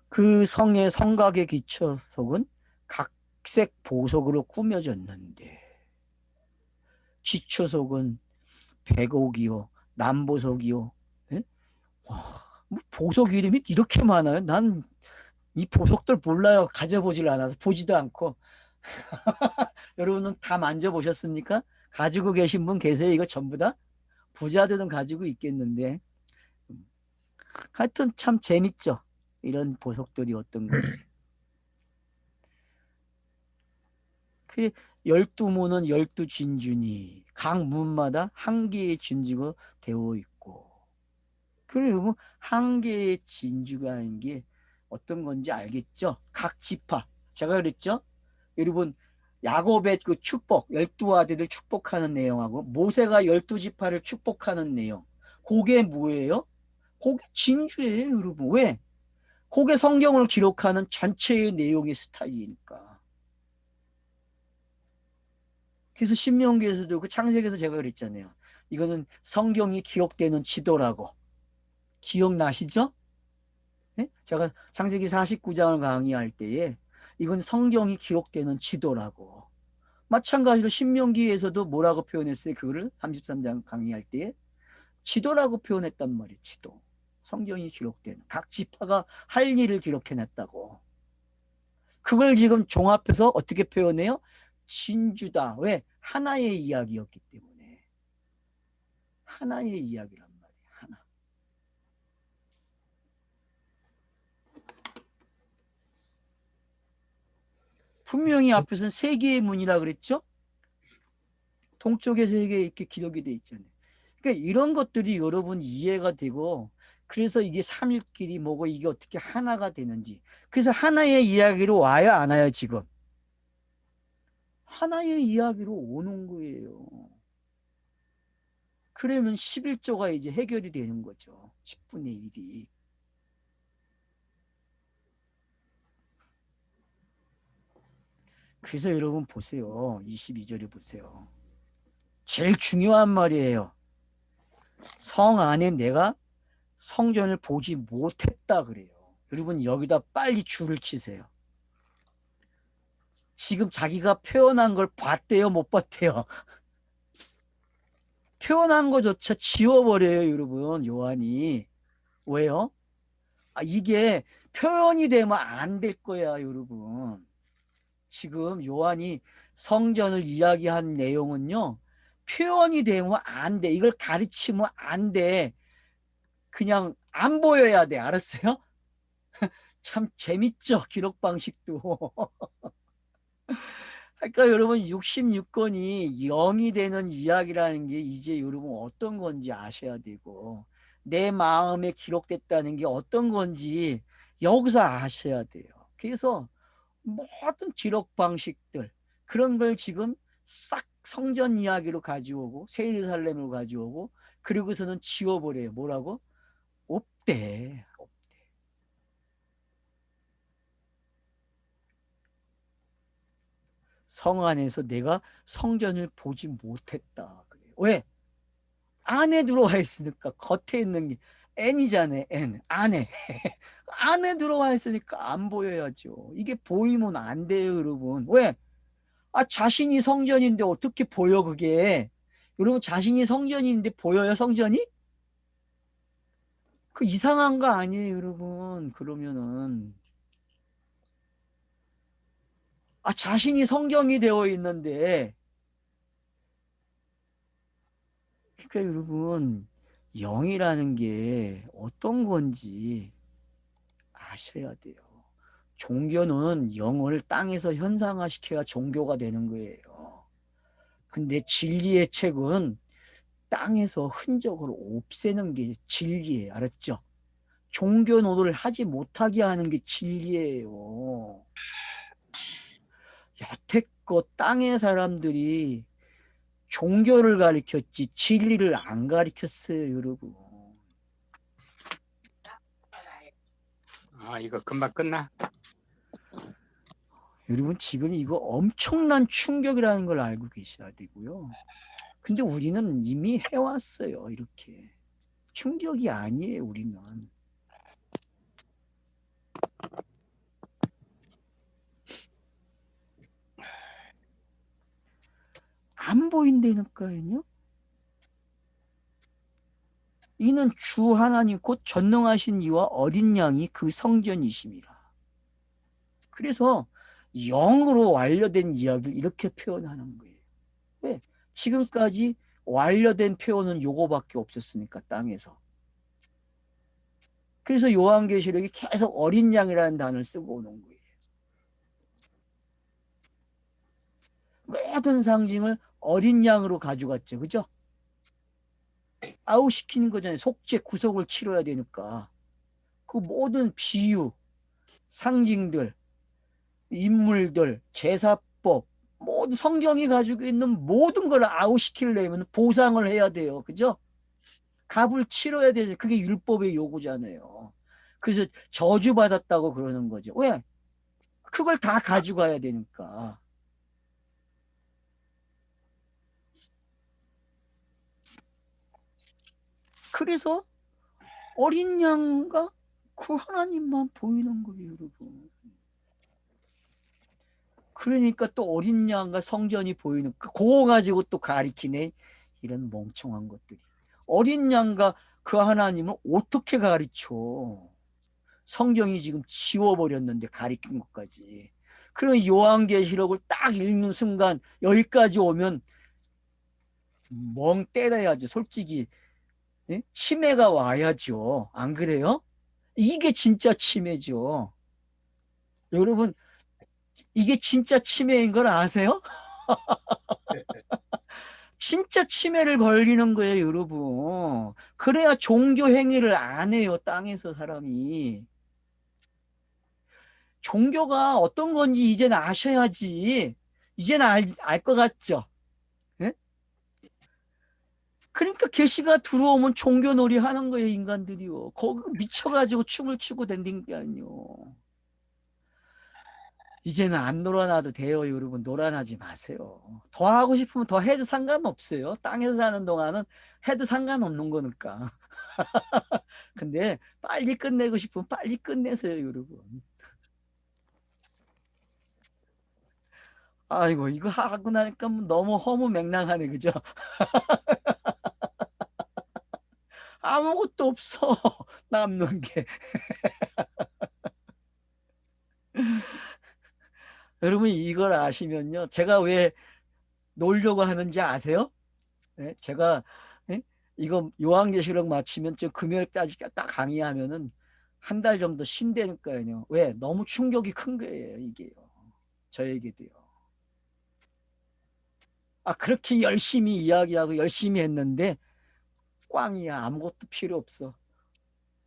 그 성의 성곽의 기초석은 각색 보석으로 꾸며졌는데 기초석은 백옥이요 남보석이요. 예? 와, 뭐 보석 이름이 이렇게 많아요. 난 이 보석들 몰라요. 가져보질 않아서 보지도 않고. 여러분은 다 만져보셨습니까? 가지고 계신 분 계세요? 이거 전부 다? 부자들은 가지고 있겠는데. 하여튼 참 재밌죠. 이런 보석들이 어떤 건지. 그 12문은 12진주니 각 문마다 한 개의 진주가 되어 있고 그리고 한 개의 진주가 하는 게 어떤 건지 알겠죠? 각 지파. 제가 그랬죠? 여러분 야곱의 그 축복, 12아들을 축복하는 내용하고 모세가 12지파를 축복하는 내용. 그게 뭐예요? 그게 진주예요, 여러분. 왜? 그게 성경을 기록하는 전체의 내용의 스타일이니까. 그래서 신명기에서도 그 창세기에서 제가 그랬잖아요. 이거는 성경이 기록되는 지도라고. 기억나시죠? 네? 제가 창세기 49장을 강의할 때에 이건 성경이 기록되는 지도라고. 마찬가지로 신명기에서도 뭐라고 표현했어요? 그거를 33장 강의할 때에 지도라고 표현했단 말이에요. 지도. 성경이 기록된 각 지파가 할 일을 기록해냈다고. 그걸 지금 종합해서 어떻게 표현해요? 진주다. 왜? 하나의 이야기였기 때문에. 하나의 이야기란 말이에요. 하나. 분명히 앞에서는 세 개의 문이라 그랬죠? 동쪽에 세 개 이렇게 기록이 돼 있잖아요. 그러니까 이런 것들이 여러분 이해가 되고 그래서 이게 삼일끼리 뭐고 이게 어떻게 하나가 되는지. 그래서 하나의 이야기로 와요, 안 와요, 지금? 하나의 이야기로 오는 거예요. 그러면 11조가 이제 해결이 되는 거죠. 10분의 1이. 그래서 여러분 보세요. 22절에 보세요. 제일 중요한 말이에요. 성 안에 내가 성전을 보지 못했다 그래요. 여러분 여기다 빨리 줄을 치세요. 지금 자기가 표현한 걸 봤대요, 못 봤대요? 표현한 거조차 지워버려요, 여러분. 요한이. 왜요? 이게 표현이 되면 안 될 거야, 여러분. 지금 요한이 성전을 이야기한 내용은요, 표현이 되면 안 돼. 이걸 가르치면 안 돼. 그냥 안 보여야 돼. 알았어요? 참 재밌죠, 기록 방식도. 그러니까 여러분 66권이 0이 되는 이야기라는 게 이제 여러분 어떤 건지 아셔야 되고 내 마음에 기록됐다는 게 어떤 건지 여기서 아셔야 돼요. 그래서 모든 기록 방식들 그런 걸 지금 싹 성전 이야기로 가져오고 새 예루살렘으로 가져오고 그리고서는 지워버려요. 뭐라고? 없대. 성 안에서 내가 성전을 보지 못했다. 그래요. 왜? 안에 들어와 있으니까. 겉에 있는 게 N이잖아요. N. 안에. 안에 들어와 있으니까 안 보여야죠. 이게 보이면 안 돼요, 여러분. 왜? 자신이 성전인데 어떻게 보여, 그게? 여러분, 자신이 성전인데 보여요, 성전이? 그 이상한 거 아니에요, 여러분. 그러면은. 자신이 성경이 되어 있는데, 그러니까 여러분, 영이라는 게 어떤 건지 아셔야 돼요. 종교는 영을 땅에서 현상화시켜야 종교가 되는 거예요. 근데 진리의 책은 땅에서 흔적을 없애는 게 진리예요. 알았죠? 종교 노릇을 하지 못하게 하는 게 진리예요. 여태껏 땅의 사람들이 종교를 가르쳤지 진리를 안 가르쳤어요, 여러분. 이거 금방 끝나? 여러분, 지금 이거 엄청난 충격이라는 걸 알고 계셔야 되고요. 근데 우리는 이미 해왔어요, 이렇게. 충격이 아니에요, 우리는. 안 보인다니까요. 이는 주 하나님 곧 전능하신 이와 어린 양이 그 성전이심이라. 그래서 영으로 완료된 이야기를 이렇게 표현하는 거예요. 왜? 지금까지 완료된 표현은 요거밖에 없었으니까, 땅에서. 그래서 요한계시록이 계속 어린 양이라는 단어를 쓰고 오는 거예요. 모든 상징을 어린 양으로 가져갔죠. 그죠? 아웃시키는 거잖아요. 속죄 구속을 치러야 되니까. 그 모든 비유, 상징들, 인물들, 제사법, 모든 성경이 가지고 있는 모든 걸 아웃시키려면 보상을 해야 돼요. 그죠? 값을 치러야 되죠. 그게 율법의 요구잖아요. 그래서 저주받았다고 그러는 거죠. 왜? 그걸 다 가져가야 되니까. 그래서 어린 양과 그 하나님만 보이는 거예요, 여러분. 그러니까 또 어린 양과 성전이 보이니까 그거 가지고 또 가리키네. 이런 멍청한 것들이. 어린 양과 그 하나님을 어떻게 가르쳐? 성경이 지금 지워버렸는데 가리킨 것까지. 그런 요한계시록을 딱 읽는 순간 여기까지 오면 멍 때려야지. 솔직히 치매가 와야죠. 안 그래요? 이게 진짜 치매죠. 여러분, 이게 진짜 치매인 걸 아세요? 진짜 치매를 걸리는 거예요, 여러분. 그래야 종교 행위를 안 해요, 땅에서 사람이. 종교가 어떤 건지 이제는 아셔야지. 이제는 알 것 같죠? 예? 그러니까 계시가 들어오면 종교놀이 하는 거예요, 인간들이요. 거기 미쳐가지고 춤을 추고 댕긴다니요. 이제는 안 놀아나도 돼요, 여러분. 놀아나지 마세요. 더 하고 싶으면 더 해도 상관없어요. 땅에서 사는 동안은 해도 상관없는 거니까. 근데 빨리 끝내고 싶으면 빨리 끝내세요, 여러분. 아이고, 이거 하고 나니까 너무 허무맹랑하네, 그죠? 아무것도 없어, 남는 게. 여러분, 이걸 아시면요. 제가 왜 놀려고 하는지 아세요? 네? 제가 이거 요한계시록 마치면 저 금요일까지 딱 강의하면은 한 달 정도 쉰다니까요. 왜? 너무 충격이 큰 거예요, 이게요. 저에게도요. 그렇게 열심히 이야기하고 열심히 했는데 꽝이야. 아무것도 필요 없어.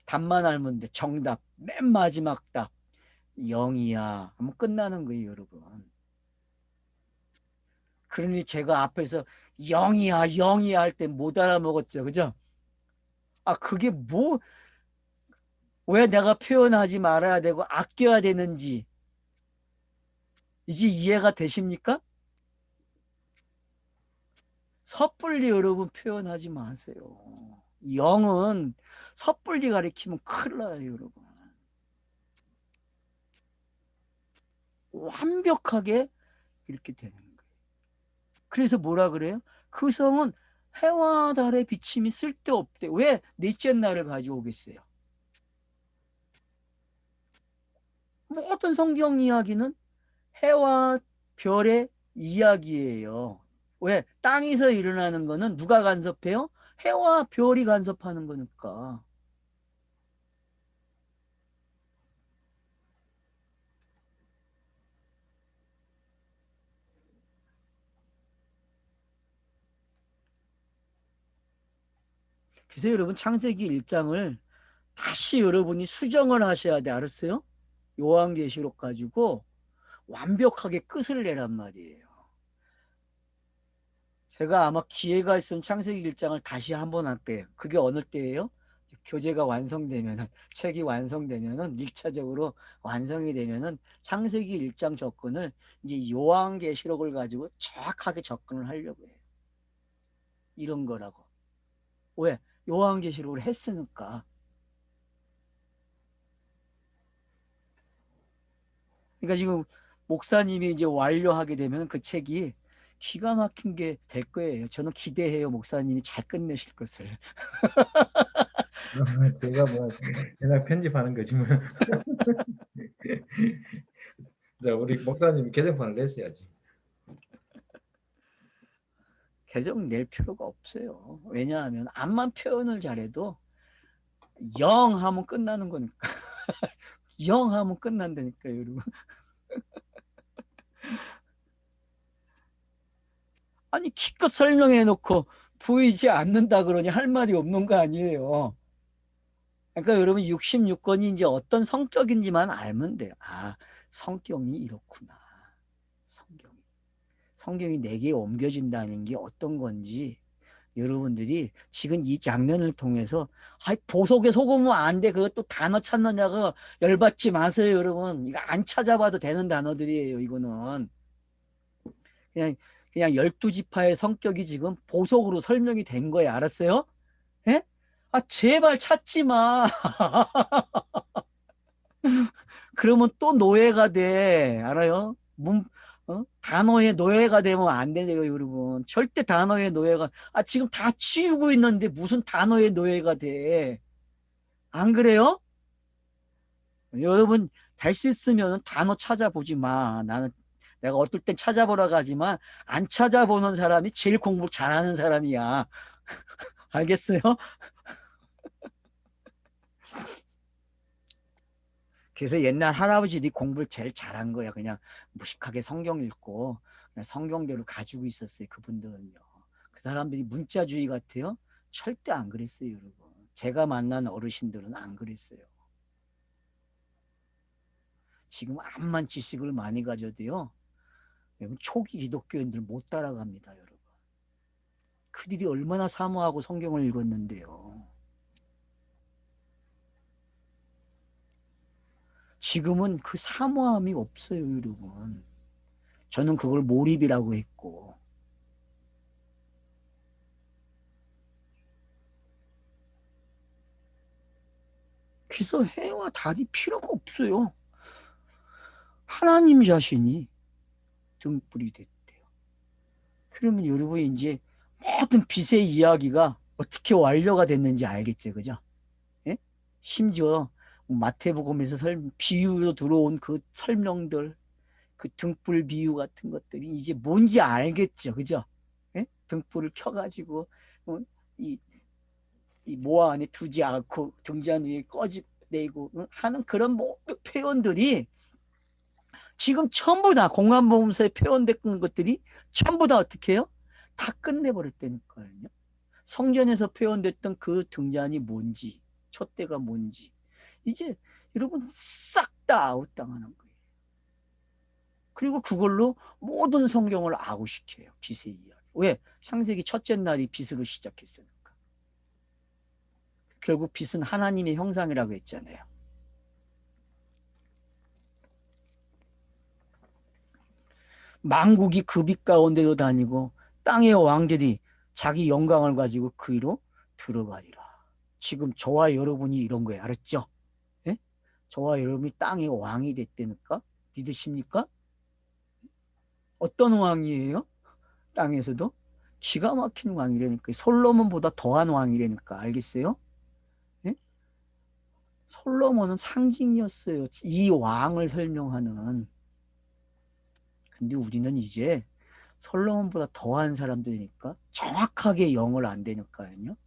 답만 알면 돼. 정답. 맨 마지막 답. 0이야. 하면 끝나는 거예요, 여러분. 그러니 제가 앞에서 0이야, 0이야 할 때 못 알아먹었죠. 그죠? 그게 뭐, 왜 내가 표현하지 말아야 되고 아껴야 되는지 이제 이해가 되십니까? 섣불리 여러분 표현하지 마세요. 영은 섣불리 가리키면 큰일 나요, 여러분. 완벽하게 이렇게 되는 거예요. 그래서 뭐라 그래요? 그 성은 해와 달의 비침이 쓸데없대. 왜 넷째 날을 가져오겠어요? 모든 성경 이야기는 해와 별의 이야기예요. 왜? 땅에서 일어나는 거는 누가 간섭해요? 해와 별이 간섭하는 거니까. 그래서 여러분 창세기 1장을 다시 여러분이 수정을 하셔야 돼. 알았어요? 요한계시록 가지고 완벽하게 끝을 내란 말이에요. 제가 아마 기회가 있으면 창세기 1장을 다시 한번 할게요. 그게 어느 때예요? 교재가 완성되면은, 책이 완성되면은, 1차적으로 완성이 되면은 창세기 1장 접근을 이제 요한계시록을 가지고 정확하게 접근을 하려고 해요. 이런 거라고. 왜? 요한계시록을 했으니까. 그러니까 지금 목사님이 이제 완료하게 되면 그 책이 기가 막힌 게 될 거예요. 저는 기대해요. 목사님이 잘 끝내실 것을. 제가 뭐 그냥 편집하는 거지 뭐. 자, 우리 목사님이 개정판을 냈어야지. 개정 낼 필요가 없어요. 왜냐하면 암만 표현을 잘해도 영 하면 끝나는 거니까. 영 하면 끝난다니까요, 여러분. 아니 기껏 설명해 놓고 보이지 않는다 그러니 할 말이 없는 거 아니에요. 그러니까 여러분 66권이 이제 어떤 성격인지만 알면 돼요. 성경이 이렇구나. 성경이 내게 옮겨진다는 게 어떤 건지 여러분들이 지금 이 장면을 통해서 보석에 속으면 안 돼. 그것도 단어 찾느냐고 열받지 마세요, 여러분. 이거 안 찾아봐도 되는 단어들이에요, 이거는. 그냥 12지파의 성격이 지금 보석으로 설명이 된 거예요. 알았어요? 예? 제발 찾지 마. 그러면 또 노예가 돼. 알아요? 단어의 노예가 되면 안 되네요, 여러분. 절대 단어의 노예가, 지금 다 치우고 있는데 무슨 단어의 노예가 돼. 안 그래요? 여러분, 될 수 있으면 단어 찾아보지 마. 내가 어떨 땐 찾아보라고 하지만, 안 찾아보는 사람이 제일 공부 잘하는 사람이야. 알겠어요? 그래서 옛날 할아버지들이 공부를 제일 잘한 거야. 그냥 무식하게 성경 읽고 그냥 성경대로 가지고 있었어요. 그분들은요. 그 사람들이 문자주의 같아요. 절대 안 그랬어요, 여러분. 제가 만난 어르신들은 안 그랬어요. 지금 암만 지식을 많이 가져도요. 여러분 초기 기독교인들 못 따라갑니다, 여러분. 그들이 얼마나 사모하고 성경을 읽었는데요. 지금은 그 사모함이 없어요, 여러분. 저는 그걸 몰입이라고 했고. 그래서 해와 달이 필요가 없어요. 하나님 자신이 등불이 됐대요. 그러면 여러분이 이제 모든 빛의 이야기가 어떻게 완료가 됐는지 알겠죠, 그죠? 예? 심지어 마태복음에서 비유로 들어온 그 설명들, 그 등불 비유 같은 것들이 이제 뭔지 알겠죠, 그죠? 예? 등불을 켜가지고 이, 이 모아 안에 두지 않고 등잔 위에 꺼내고 하는 그런 모든 표현들이 지금 전부 다 공안보험서에 표현된 것들이 전부 다 어떻게 해요? 다 끝내버렸다니까요. 성전에서 표현됐던 그 등잔이 뭔지, 촛대가 뭔지 이제 여러분 싹 다 아웃당하는 거예요. 그리고 그걸로 모든 성경을 아웃시켜요. 빛의 이야기. 왜? 창세기 첫째 날이 빛으로 시작했으니까. 결국 빛은 하나님의 형상이라고 했잖아요. 만국이 그 빛 가운데로 다니고 땅의 왕들이 자기 영광을 가지고 그 위로 들어가리라. 지금 저와 여러분이 이런 거예요. 알았죠? 예? 저와 여러분이 땅의 왕이 됐다니까? 믿으십니까? 어떤 왕이에요? 땅에서도? 기가 막힌 왕이라니까. 솔로몬보다 더한 왕이라니까. 알겠어요? 예? 솔로몬은 상징이었어요. 이 왕을 설명하는. 근데 우리는 이제 솔로몬보다 더한 사람들이니까 정확하게 영을 안 되니까요.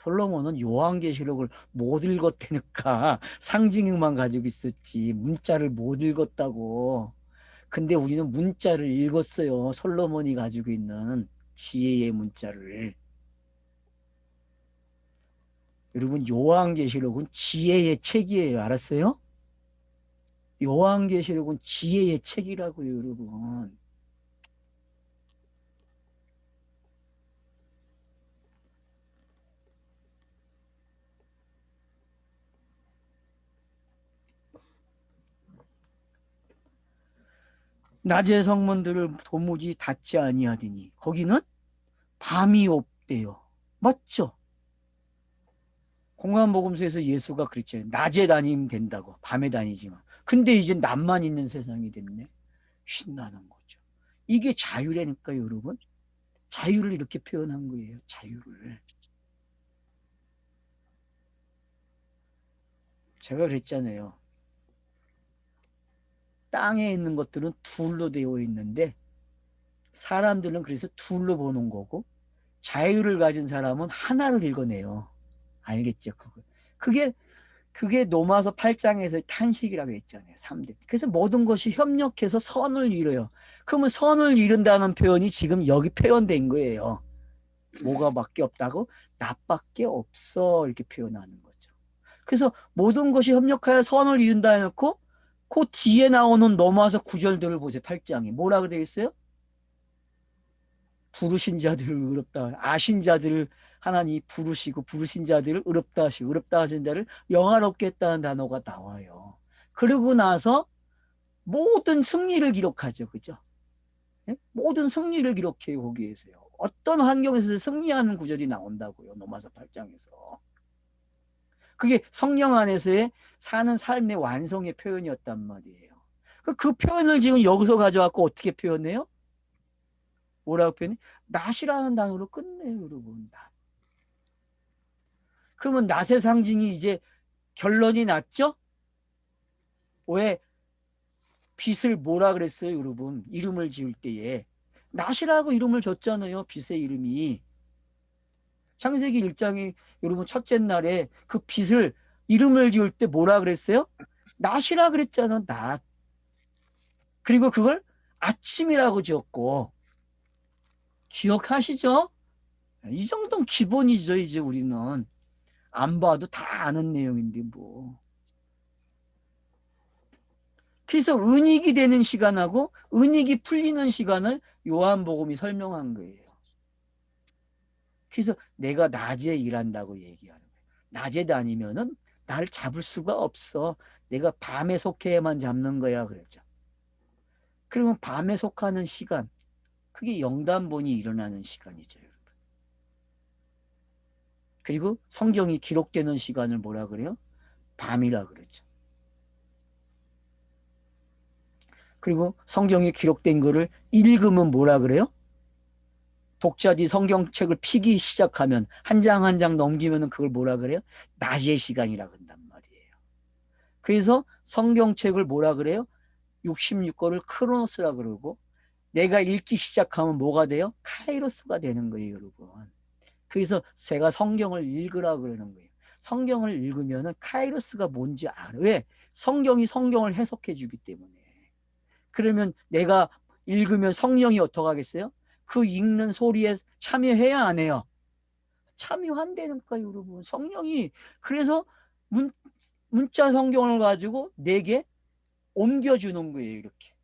솔로몬은 요한계시록을 못 읽었다니까 상징만 가지고 있었지 문자를 못 읽었다고. 근데 우리는 문자를 읽었어요. 솔로몬이 가지고 있는 지혜의 문자를. 여러분 요한계시록은 지혜의 책이에요. 알았어요? 요한계시록은 지혜의 책이라고요. 여러분. 낮의 성문들을 도무지 닫지 아니하더니 거기는 밤이 없대요. 맞죠? 공안복음서에서 예수가 그랬잖아요. 낮에 다니면 된다고. 밤에 다니지만. 근데 이제 낮만 있는 세상이 됐네. 신나는 거죠. 이게 자유라니까요, 여러분. 자유를 이렇게 표현한 거예요. 자유를. 제가 그랬잖아요. 땅에 있는 것들은 둘로 되어 있는데 사람들은 그래서 둘로 보는 거고 자유를 가진 사람은 하나를 읽어내요. 알겠죠? 그게 로마서 8장에서 탄식이라고 했잖아요. 3대. 그래서 모든 것이 협력해서 선을 이뤄요. 그러면 선을 이룬다는 표현이 지금 여기 표현된 거예요. 뭐가 밖에 없다고? 나밖에 없어. 이렇게 표현하는 거죠. 그래서 모든 것이 협력하여 선을 이룬다 해놓고 그 뒤에 나오는 로마서 9절들을 보세요. 8장이. 뭐라고 되어 있어요? 부르신 자들을 의롭다. 아신 자들을 하나님 부르시고 부르신 자들을 의롭다 하시고 의롭다 하신 자를 영화롭게 했다는 단어가 나와요. 그러고 나서 모든 승리를 기록하죠. 그죠? 예? 모든 승리를 기록해요. 거기에서요. 어떤 환경에서 승리하는 구절이 나온다고요. 로마서 8장에서. 그게 성령 안에서의 사는 삶의 완성의 표현이었단 말이에요. 그 표현을 지금 여기서 가져갖고 어떻게 표현해요? 뭐라고 표현해? 낫이라는 단어로 끝내요, 여러분. 낫. 그러면 낫의 상징이 이제 결론이 났죠? 왜? 빛을 뭐라 그랬어요, 여러분? 이름을 지을 때에. 낫이라고 이름을 줬잖아요, 빛의 이름이. 창세기 1장에 여러분 첫째 날에 그 빛을 이름을 지을 때 뭐라 그랬어요? 낫이라 그랬잖아, 낫. 그리고 그걸 아침이라고 지었고, 기억하시죠? 이 정도는 기본이죠, 이제 우리는. 안 봐도 다 아는 내용인데, 뭐. 그래서 은익이 되는 시간하고 은익이 풀리는 시간을 요한복음이 설명한 거예요. 그래서 내가 낮에 일한다고 얘기하는 거예요. 낮에 다니면은 날 잡을 수가 없어. 내가 밤에 속해야만 잡는 거야, 그랬죠. 그러면 밤에 속하는 시간, 그게 영단본이 일어나는 시간이죠, 여러분. 그리고 성경이 기록되는 시간을 뭐라 그래요? 밤이라 그러죠. 그리고 성경이 기록된 거를 읽으면 뭐라 그래요? 독자들이 성경책을 피기 시작하면 한 장 한 장 넘기면 그걸 뭐라 그래요? 낮의 시간이라 그런단 말이에요. 그래서 성경책을 뭐라 그래요? 66권을 크로노스라 그러고 내가 읽기 시작하면 뭐가 돼요? 카이로스가 되는 거예요, 여러분. 그래서 제가 성경을 읽으라 그러는 거예요. 성경을 읽으면 카이로스가 뭔지 알아. 왜? 성경이 성경을 해석해 주기 때문에. 그러면 내가 읽으면 성령이 어떻게 하겠어요? 그 읽는 소리에 참여해야 안 해요? 참여한다니까, 여러분. 성령이. 그래서 문자 성경을 가지고 내게 옮겨주는 거예요, 이렇게.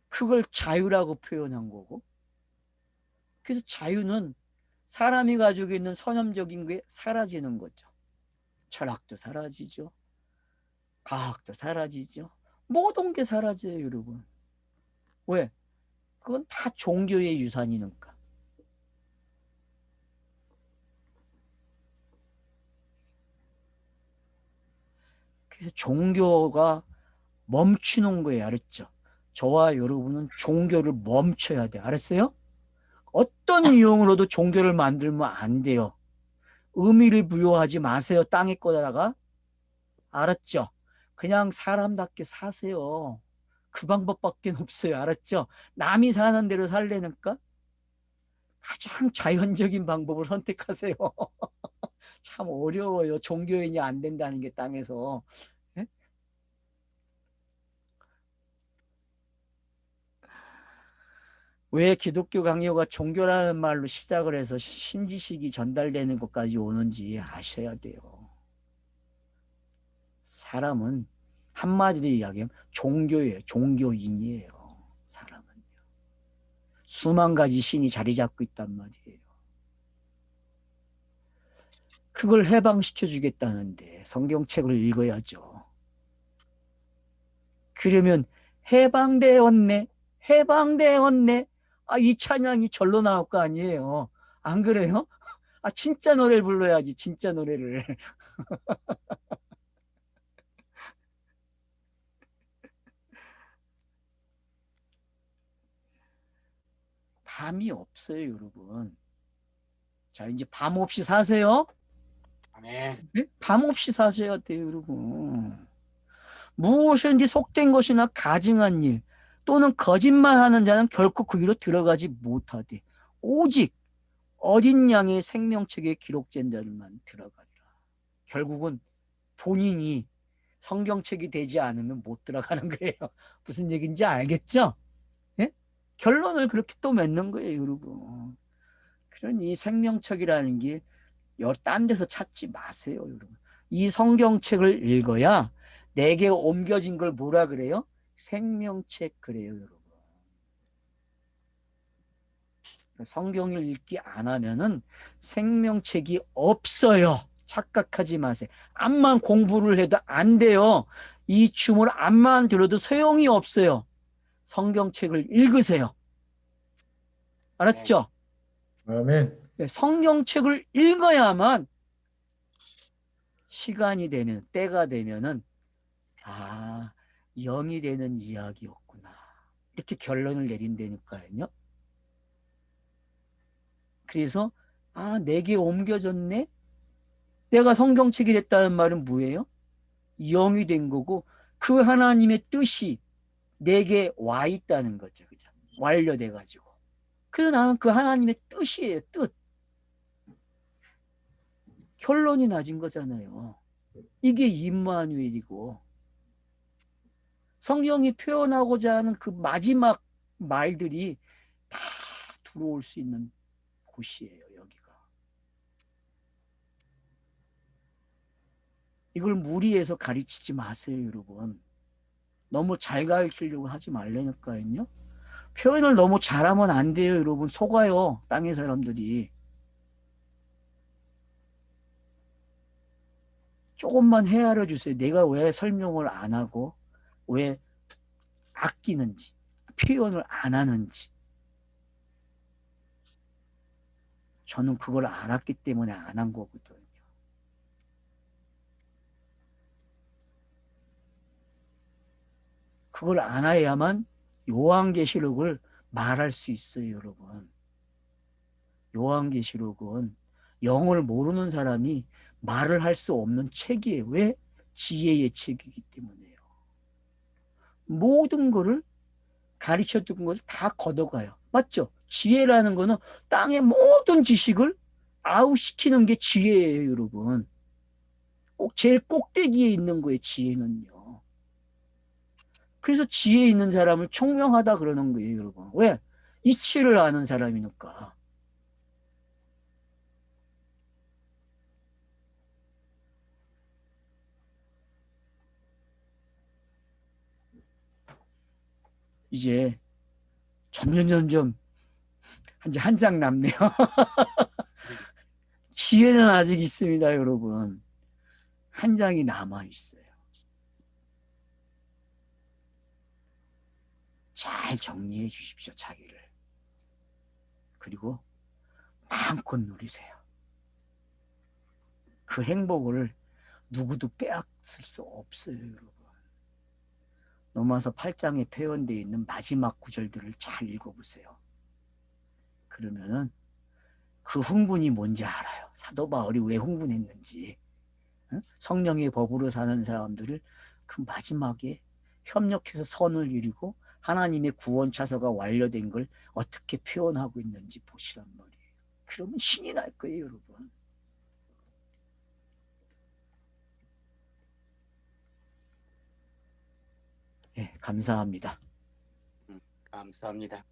그걸 자유라고 표현한 거고. 그래서 자유는 사람이 가지고 있는 선염적인 게 사라지는 거죠. 철학도 사라지죠. 과학도 사라지죠. 모든 게 사라져요, 여러분. 왜? 그건 다 종교의 유산이니까. 그래서 종교가 멈추는 거예요. 알았죠? 저와 여러분은 종교를 멈춰야 돼. 알았어요? 어떤 유형으로도 종교를 만들면 안 돼요. 의미를 부여하지 마세요. 땅에 거다가. 알았죠? 그냥 사람답게 사세요. 그 방법밖에 없어요. 알았죠? 남이 사는 대로 살려니까 가장 자연적인 방법을 선택하세요. 참 어려워요. 종교인이 안 된다는 게 땅에서. 예? 왜 기독교 강요가 종교라는 말로 시작을 해서 신지식이 전달되는 것까지 오는지 아셔야 돼요. 사람은 한마디로 이야기하면 종교예요. 종교인이에요. 사람은요. 수만 가지 신이 자리 잡고 있단 말이에요. 그걸 해방시켜 주겠다는데 성경책을 읽어야죠. 그러면 해방되었네. 해방되었네. 아, 이 찬양이 절로 나올 거 아니에요. 안 그래요? 아, 진짜 노래를 불러야지. 진짜 노래를. 밤이 없어요, 여러분. 자, 이제 밤 없이 사세요. 아멘. 네? 밤 없이 사셔야 돼요, 여러분. 무엇이든지 속된 것이나 가증한 일 또는 거짓말하는 자는 결코 그 길로 들어가지 못하되 오직 어린 양의 생명책에 기록된 자들만 들어가리라. 결국은 본인이 성경책이 되지 않으면 못 들어가는 거예요. 무슨 얘기인지 알겠죠? 예? 결론을 그렇게 또 맺는 거예요, 여러분. 그러니 생명책이라는 게 딴 데서 찾지 마세요, 여러분. 이 성경책을 읽어야 내게 옮겨진 걸 뭐라 그래요? 생명책 그래요, 여러분. 성경을 읽기 안 하면은 생명책이 없어요. 착각하지 마세요. 암만 공부를 해도 안 돼요. 이 춤을 암만 들어도 소용이 없어요. 성경책을 읽으세요. 알았죠? 아멘. 성경책을 읽어야만 시간이 되면, 때가 되면은 아, 영이 되는 이야기였구나. 이렇게 결론을 내린다니까요. 그래서 아, 내게 옮겨졌네. 내가 성경책이 됐다는 말은 뭐예요? 영이 된 거고 그 하나님의 뜻이 내게 와 있다는 거죠. 그죠? 완료돼 가지고. 그래서 나는 그 하나님의 뜻이에요. 뜻. 결론이 낮은 거잖아요. 이게 임마누엘이고 성경이 표현하고자 하는 그 마지막 말들이 다 들어올 수 있는 곳이에요. 여기가. 이걸 무리해서 가르치지 마세요, 여러분. 너무 잘 가르치려고 하지 말라니까요. 표현을 너무 잘하면 안 돼요, 여러분. 속아요, 땅의 사람들이. 조금만 헤아려 주세요. 내가 왜 설명을 안 하고 왜 아끼는지, 표현을 안 하는지. 저는 그걸 알았기 때문에 안 한 거거든요. 그걸 알아야만 요한계시록을 말할 수 있어요, 여러분. 요한계시록은 영어를 모르는 사람이 말을 할 수 없는 책이에요. 왜? 지혜의 책이기 때문에요. 모든 거를 가르쳐둔 것을 다 걷어가요. 맞죠? 지혜라는 거는 땅의 모든 지식을 아웃시키는 게 지혜예요, 여러분. 꼭 제일 꼭대기에 있는 거예요, 지혜는요. 그래서 지혜 있는 사람을 총명하다 그러는 거예요, 여러분. 왜? 이치를 아는 사람이니까. 이제 점점 이제 한 장 남네요. 시에는 아직 있습니다, 여러분. 한 장이 남아 있어요. 잘 정리해 주십시오, 자기를. 그리고 마음껏 누리세요. 그 행복을 누구도 빼앗을 수 없어요, 여러분. 로마서 8장에 표현되어 있는 마지막 구절들을 잘 읽어보세요. 그러면은 그 흥분이 뭔지 알아요. 사도 바울이 왜 흥분했는지. 성령의 법으로 사는 사람들을 그 마지막에 협력해서 선을 이루고 하나님의 구원 차서가 완료된 걸 어떻게 표현하고 있는지 보시란 말이에요. 그러면 신이 날 거예요, 여러분. 예, 감사합니다. 감사합니다.